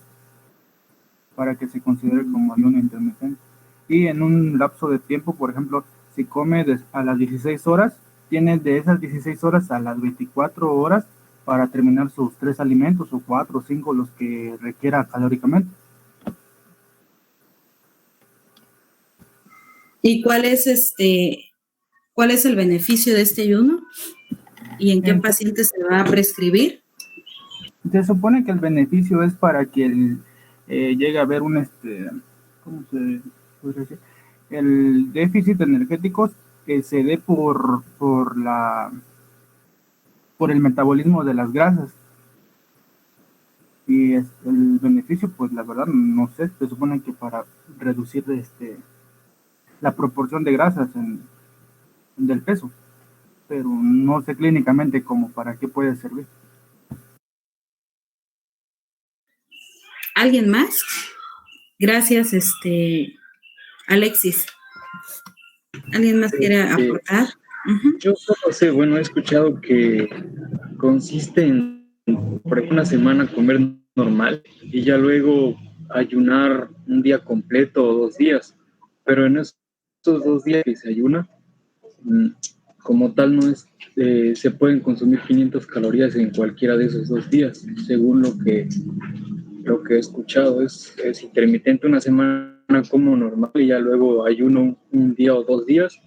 para que se considere como ayuno intermitente. Y en un lapso de tiempo, por ejemplo, si come a las 16 horas, tiene de esas 16 horas a las 24 horas para terminar sus 3 alimentos o 4 o 5 los que requiera calóricamente. ¿Y cuál es el beneficio de este ayuno? ¿Y en qué paciente se va a prescribir? Se supone que el beneficio es para que llegue a haber ¿cómo se podría decir? El déficit energético que se dé por el metabolismo de las grasas. Y el beneficio, pues la verdad no sé, se supone que para reducir la proporción de grasas del peso, pero no sé clínicamente como para qué puede servir. ¿Alguien más? Gracias, Alexis. ¿Alguien más quiere aportar? Yo solo sé, he escuchado que consiste en, por ejemplo, una semana comer normal y ya luego ayunar un día completo o 2 días, pero en esos 2 días que se ayuna, como tal no es, se pueden consumir 500 calorías en cualquiera de esos 2 días, según lo que he escuchado. Es intermitente, una semana como normal y ya luego ayuno un día o 2 días,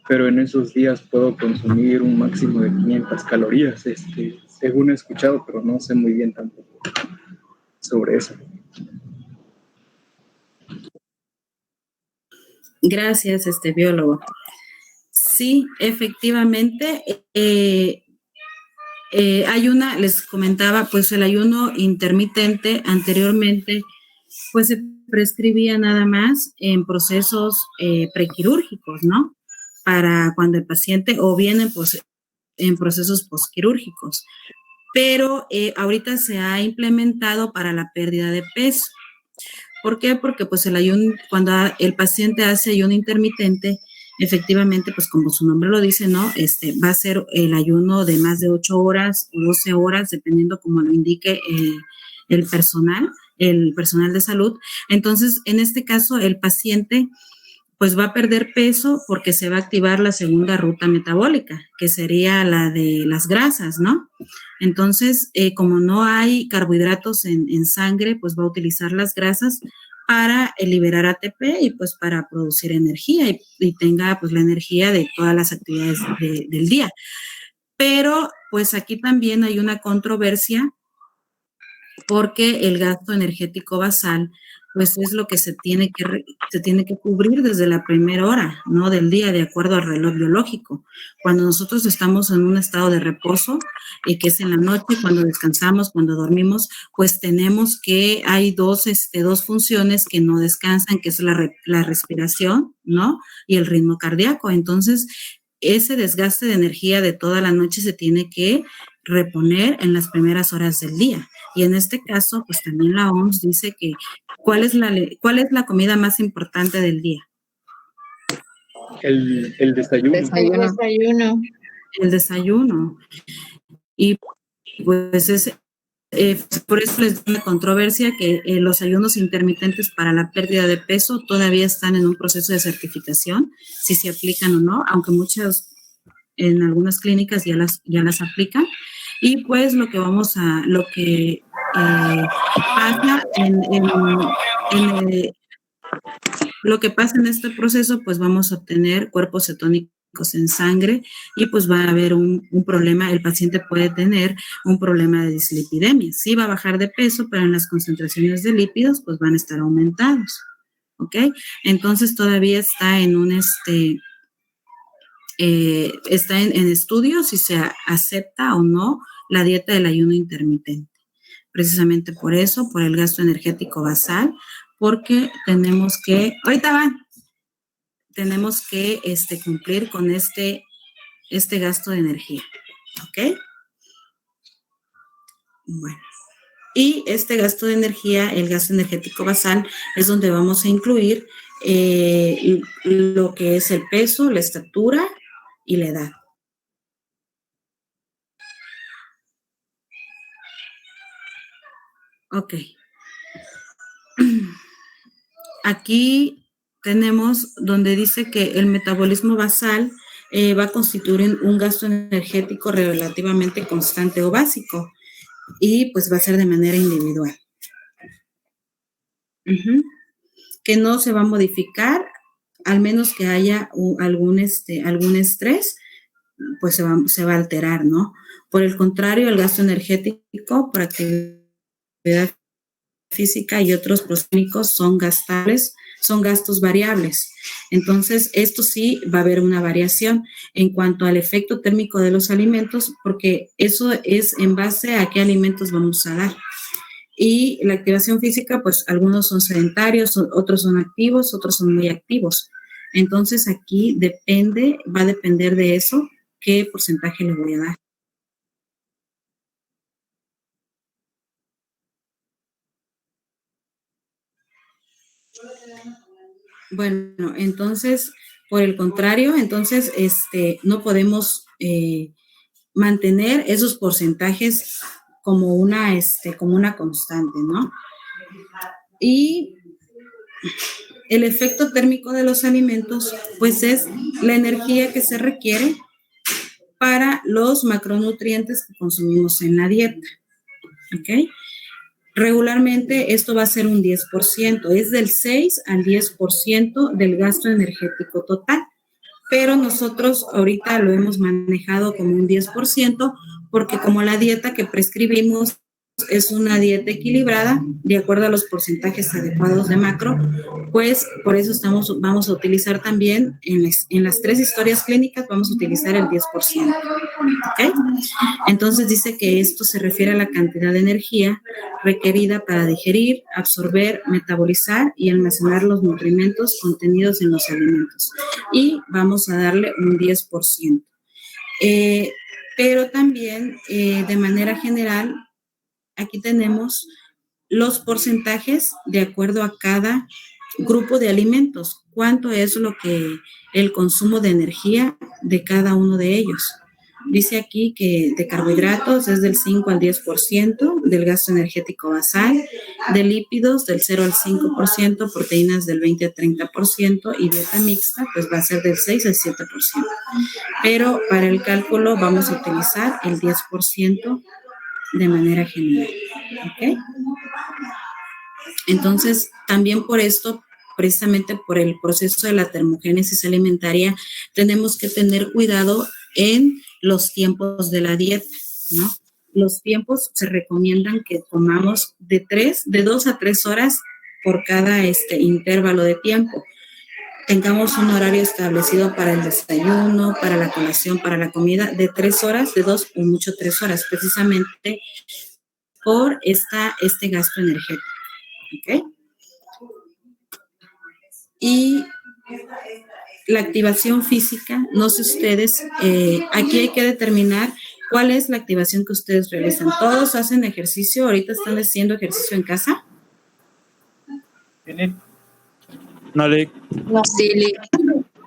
pero en esos días puedo consumir un máximo de 500 calorías, según he escuchado, pero no sé muy bien tampoco sobre eso. Gracias, biólogo. Sí, efectivamente, les comentaba, pues el ayuno intermitente anteriormente, pues se prescribía nada más en procesos prequirúrgicos, ¿no? Para cuando el paciente, o bien en procesos posquirúrgicos. Pero ahorita se ha implementado para la pérdida de peso. ¿Por qué? Porque pues el ayuno, cuando el paciente hace ayuno intermitente, efectivamente, pues como su nombre lo dice, ¿no? Va a ser el ayuno de más de 8 horas o 12 horas, dependiendo como lo indique el personal de salud. Entonces, en este caso, el paciente pues va a perder peso porque se va a activar la segunda ruta metabólica, que sería la de las grasas, ¿no? Entonces, como no hay carbohidratos en sangre, pues va a utilizar las grasas para liberar ATP y pues para producir energía y tenga pues la energía de todas las actividades del día. Pero pues aquí también hay una controversia porque el gasto energético basal pues es lo que se tiene que cubrir desde la primera hora, ¿no? Del día, de acuerdo al reloj biológico. Cuando nosotros estamos en un estado de reposo, que es en la noche, cuando descansamos, cuando dormimos, pues tenemos que, hay dos funciones que no descansan, que es la respiración, ¿no? Y el ritmo cardíaco. Entonces, ese desgaste de energía de toda la noche se tiene que reponer en las primeras horas del día. Y en este caso, pues también la OMS dice que ¿cuál es la comida más importante del día? El desayuno. El desayuno. Y pues por eso les da una controversia que los ayunos intermitentes para la pérdida de peso todavía están en un proceso de certificación, si se aplican o no, aunque en algunas clínicas ya las aplican. Y pues lo que pasa en este proceso, pues vamos a obtener cuerpos cetónicos en sangre y pues va a haber un problema, el paciente puede tener un problema de dislipidemia. Sí va a bajar de peso, pero en las concentraciones de lípidos pues van a estar aumentados, ¿ok? Entonces todavía está en está en estudio si se acepta o no la dieta del ayuno intermitente. Precisamente por eso, por el gasto energético basal, porque tenemos que cumplir con este gasto de energía, ¿ok? Bueno, y este gasto de energía, el gasto energético basal, es donde vamos a incluir lo que es el peso, la estatura y la edad. Ok. Aquí tenemos donde dice que el metabolismo basal va a constituir un gasto energético relativamente constante o básico y pues va a ser de manera individual. Que no se va a modificar, al menos que haya algún estrés, pues se va a alterar, ¿no? Por el contrario, el gasto energético por actividad física y otros prosténicos son gastables, son gastos variables. Entonces, esto sí va a haber una variación en cuanto al efecto térmico de los alimentos, porque eso es en base a qué alimentos vamos a dar. Y la activación física, pues algunos son sedentarios, otros son activos, otros son muy activos. Entonces, aquí va a depender de eso, qué porcentaje le voy a dar. Bueno, entonces, por el contrario, entonces, no podemos mantener esos porcentajes como una constante, ¿no? Y el efecto térmico de los alimentos, pues es la energía que se requiere para los macronutrientes que consumimos en la dieta, ¿ok? Regularmente esto va a ser un 10%, es del 6 al 10% del gasto energético total, pero nosotros ahorita lo hemos manejado como un 10% porque como la dieta que prescribimos es una dieta equilibrada, de acuerdo a los porcentajes adecuados de macro, pues por eso vamos a utilizar también en las 3 historias clínicas, vamos a utilizar el 10%. ¿Ok? Entonces dice que esto se refiere a la cantidad de energía requerida para digerir, absorber, metabolizar y almacenar los nutrimentos contenidos en los alimentos. Y vamos a darle un 10%. Pero también, de manera general, aquí tenemos los porcentajes de acuerdo a cada grupo de alimentos. ¿Cuánto es el consumo de energía de cada uno de ellos? Dice aquí que de carbohidratos es del 5 al 10% del gasto energético basal, de lípidos del 0 al 5%, proteínas del 20 al 30% y dieta mixta pues va a ser del 6 al 7%. Pero para el cálculo vamos a utilizar el 10% de manera general. ¿Ok? Entonces, también por esto, precisamente por el proceso de la termogénesis alimentaria, tenemos que tener cuidado en los tiempos de la dieta, ¿no? Los tiempos se recomiendan que comamos de 2 a 3 horas por cada intervalo de tiempo. Tengamos un horario establecido para el desayuno, para la colación, para la comida, de 3 horas, de 2 o mucho 3 horas, precisamente por este gasto energético. ¿Ok? Y la activación física, no sé ustedes, aquí hay que determinar cuál es la activación que ustedes realizan. ¿Todos hacen ejercicio? ¿Ahorita están haciendo ejercicio en casa? No, Lick. No. Sí, Lick.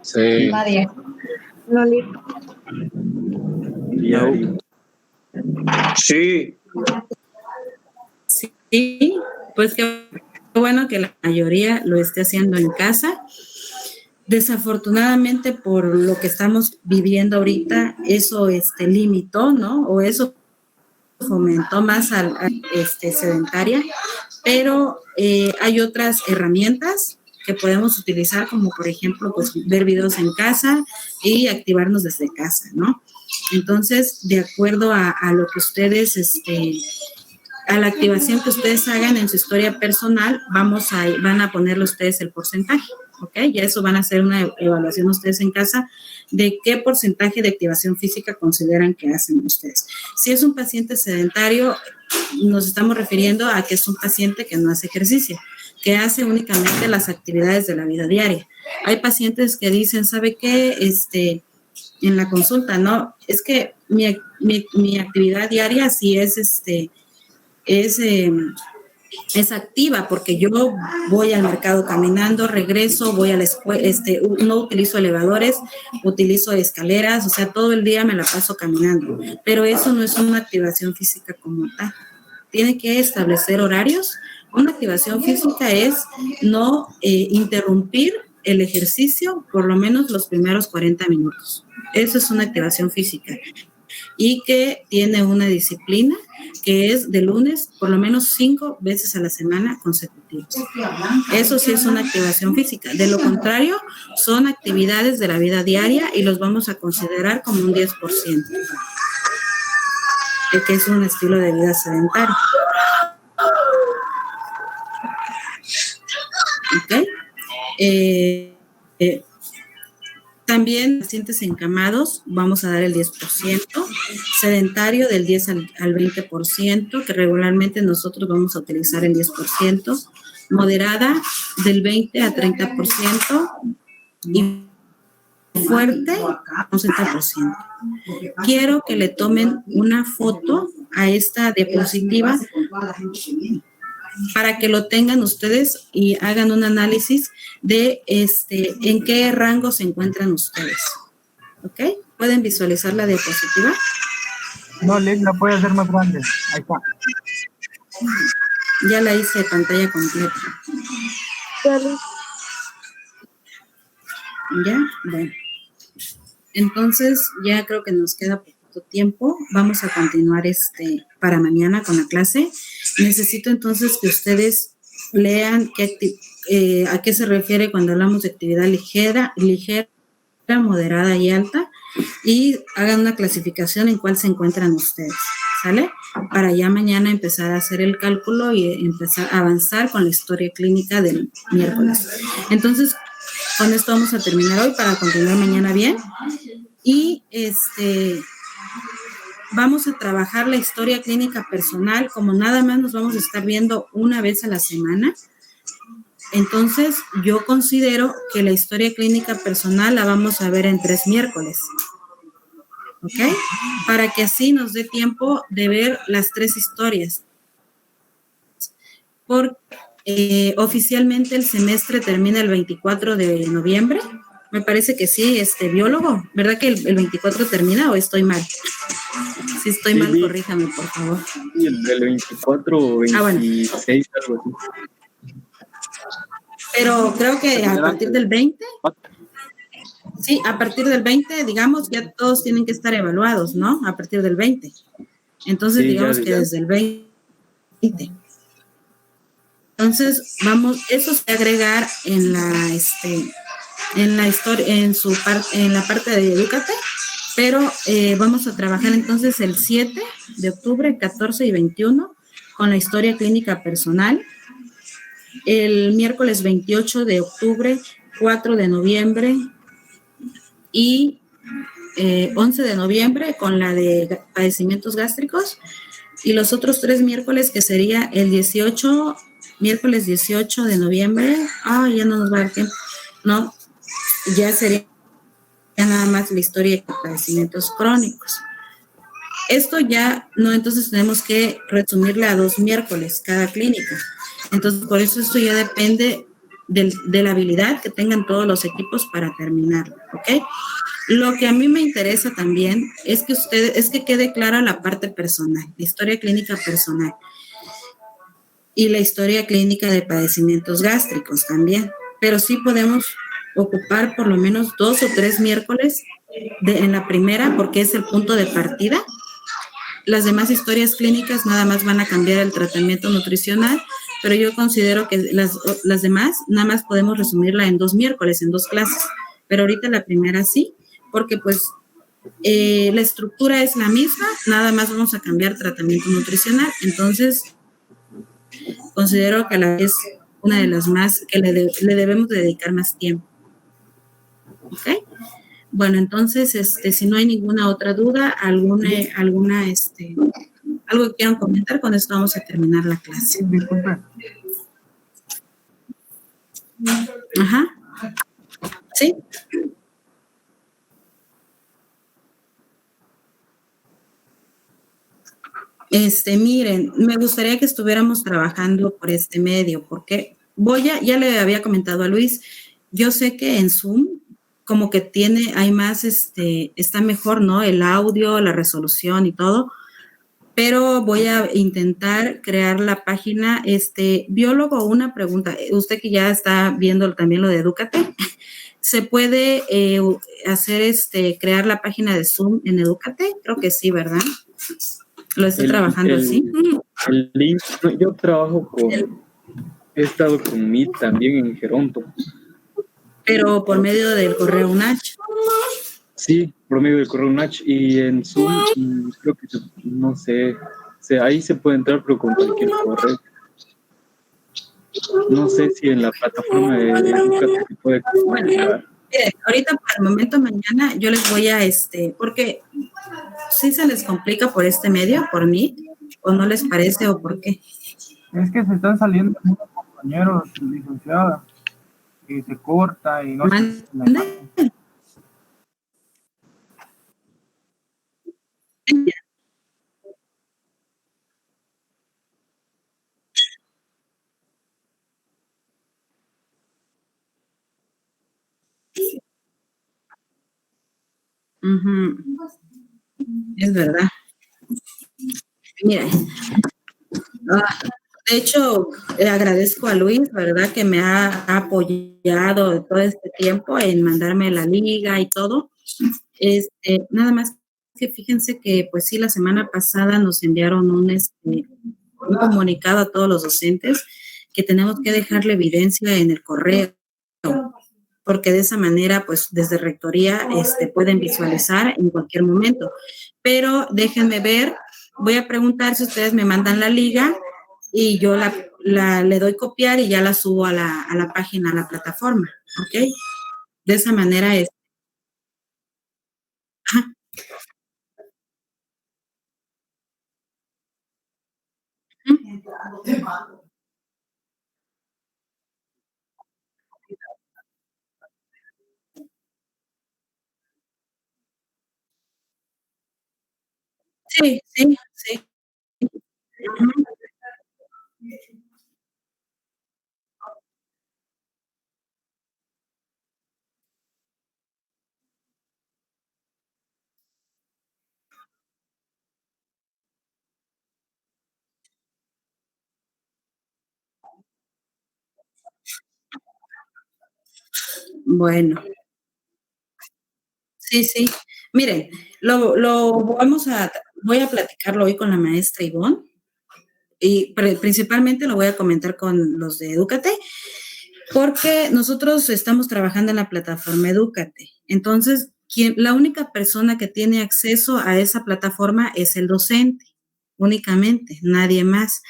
Sí. Nadie. No, Lick. Diario. Sí. Sí, pues qué bueno que la mayoría lo esté haciendo en casa. Desafortunadamente, por lo que estamos viviendo ahorita, eso limitó, ¿no? O eso fomentó más al sedentaria, pero hay otras herramientas que podemos utilizar, como por ejemplo, pues ver videos en casa y activarnos desde casa, ¿no? Entonces, de acuerdo a lo que ustedes, a la activación que ustedes hagan en su historia personal, van a ponerle ustedes el porcentaje, ¿ok? Ya eso van a hacer una evaluación ustedes en casa de qué porcentaje de activación física consideran que hacen ustedes. Si es un paciente sedentario, nos estamos refiriendo a que es un paciente que no hace ejercicio, que hace únicamente las actividades de la vida diaria. Hay pacientes que dicen, ¿sabe qué? En la consulta, no, es que mi actividad diaria sí es activa, porque yo voy al mercado caminando, regreso, voy a la escuela, no utilizo elevadores, utilizo escaleras, o sea, todo el día me la paso caminando, pero eso no es una activación física como tal. Tiene que establecer horarios. Una activación física es no interrumpir el ejercicio por lo menos los primeros 40 minutos. Eso es una activación física. Y que tiene una disciplina que es de lunes por lo menos 5 veces a la semana consecutivas. Eso sí es una activación física. De lo contrario, son actividades de la vida diaria y los vamos a considerar como un 10%, que es un estilo de vida sedentario. ¿Ok? También pacientes encamados, vamos a dar el 10%, sedentario del 10 al 20%, que regularmente nosotros vamos a utilizar el 10%, moderada del 20 a 30% y fuerte un 60%. Quiero que le tomen una foto a esta diapositiva para que lo tengan ustedes y hagan un análisis de en qué rango se encuentran ustedes. ¿Ok? ¿Pueden visualizar la diapositiva? No, Lick, la puede hacer más grande. Ahí está. Ya la hice pantalla completa. ¿Ya? Bueno. Entonces, ya creo que nos queda poquito tiempo. Vamos a continuar para mañana con la clase. Necesito entonces que ustedes lean a qué se refiere cuando hablamos de actividad ligera, moderada y alta, y hagan una clasificación en cuál se encuentran ustedes, ¿sale? Para ya mañana empezar a hacer el cálculo y empezar a avanzar con la historia clínica del miércoles. Entonces, con esto vamos a terminar hoy para continuar mañana bien. Y vamos a trabajar la historia clínica personal, como nada más nos vamos a estar viendo una vez a la semana. Entonces, yo considero que la historia clínica personal la vamos a ver en 3 miércoles. ¿Ok? Para que así nos dé tiempo de ver las 3 historias. Porque oficialmente el semestre termina el 24 de noviembre. Me parece que sí, biólogo, ¿verdad que el 24 termina o estoy mal? Si estoy mal, corríjame, por favor. El del 24 o 26, bueno. Algo así. Pero creo que a partir del 20, sí, a partir del 20, digamos, ya todos tienen que estar evaluados, ¿no? A partir del 20. Entonces, sí, digamos que desde el 20. Entonces, eso se va a agregar en la historia, en la parte de Edúcate, pero vamos a trabajar entonces el 7 de octubre, 14 y 21 con la historia clínica personal. el miércoles 28 de octubre, 4 de noviembre y 11 de noviembre con la de padecimientos gástricos, y los otros 3 miércoles, que sería el 18, miércoles 18 de noviembre, ya no nos va a dar tiempo, no, ya sería nada más la historia de padecimientos crónicos. Esto ya no, entonces tenemos que resumirle a 2 miércoles cada clínica. Entonces, por eso esto ya depende de la habilidad que tengan todos los equipos para terminarlo, ¿ok? Lo que a mí me interesa también es que quede clara la parte personal, la historia clínica personal y la historia clínica de padecimientos gástricos también. Pero sí podemos ocupar por lo menos 2 o 3 miércoles en la primera, porque es el punto de partida. Las demás historias clínicas nada más van a cambiar el tratamiento nutricional, pero yo considero que las demás nada más podemos resumirla en 2 miércoles, en 2 clases. Pero ahorita la primera sí, porque pues la estructura es la misma, nada más vamos a cambiar tratamiento nutricional. Entonces, considero que es una de las más que le debemos dedicar más tiempo. ¿Ok? Bueno, entonces, si no hay ninguna otra duda, algo que quieran comentar, con esto vamos a terminar la clase. Disculpe. Ajá. ¿Sí? Miren, me gustaría que estuviéramos trabajando por este medio, porque ya le había comentado a Luis, yo sé que en Zoom como que hay más, está mejor, ¿no? El audio, la resolución y todo, pero voy a intentar crear la página. Biólogo, una pregunta, usted que ya está viendo también lo de Edúcate, ¿se puede hacer, crear la página de Zoom en Edúcate? Creo que sí, ¿verdad? ¿Lo estoy trabajando así? El link, yo trabajo he estado con Meet también en Geronto. Pero por medio del correo UNACH. Sí, por medio del correo UNACH, y en Zoom creo que no sé, ahí se puede entrar, pero con cualquier correo. No sé si en la plataforma de Educate se puede comunicar. Miren, ahorita para el momento mañana yo les voy a porque sí se les complica por este medio, por mí, o no les parece, o por qué. Es que se están saliendo unos compañeros, licenciada, y se corta y no se... Es verdad. Mira, de hecho, agradezco a Luis, ¿verdad?, que me ha apoyado todo este tiempo en mandarme la liga y todo. Nada más que fíjense que, pues sí, la semana pasada nos enviaron un comunicado a todos los docentes que tenemos que dejarle evidencia en el correo, porque de esa manera, pues desde Rectoría pueden visualizar en cualquier momento. Pero déjenme ver, voy a preguntar si ustedes me mandan la liga y yo le doy copiar y ya la subo a la página, a la plataforma, ¿ok? De esa manera es. Ajá. Sí, sí, sí. Bueno. Sí, sí. Miren, voy a platicarlo hoy con la maestra Ivonne y principalmente lo voy a comentar con los de Edúcate, porque nosotros estamos trabajando en la plataforma Edúcate. Entonces, la única persona que tiene acceso a esa plataforma es el docente, únicamente, nadie más.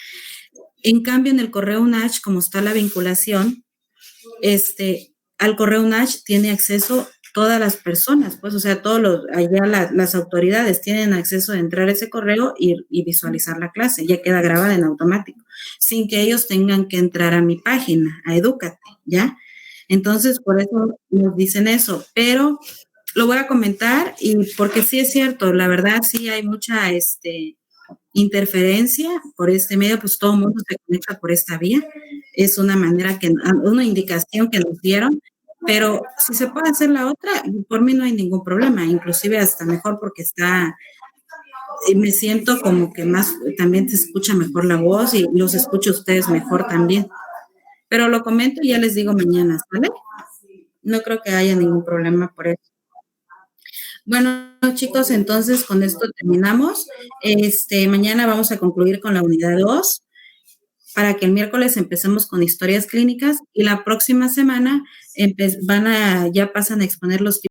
En cambio, en el correo UNACH, como está la vinculación, al correo UNACH tiene acceso todas las personas, pues, o sea, allá las autoridades tienen acceso a entrar a ese correo y visualizar la clase, ya queda grabada en automático, sin que ellos tengan que entrar a mi página, a Edúcate, ¿ya? Entonces, por eso nos dicen eso, pero lo voy a comentar y porque sí es cierto, la verdad sí hay mucha, interferencia por este medio, pues todo el mundo se conecta por esta vía, es una manera una indicación que nos dieron, pero si se puede hacer la otra, por mí no hay ningún problema, inclusive hasta mejor porque me siento como que más, también se escucha mejor la voz y los escucho a ustedes mejor también, pero lo comento y ya les digo mañana, ¿vale? No creo que haya ningún problema por eso. Bueno, chicos, entonces con esto terminamos. Mañana vamos a concluir con la unidad 2 para que el miércoles empecemos con historias clínicas y la próxima semana ya pasan a exponer los tipos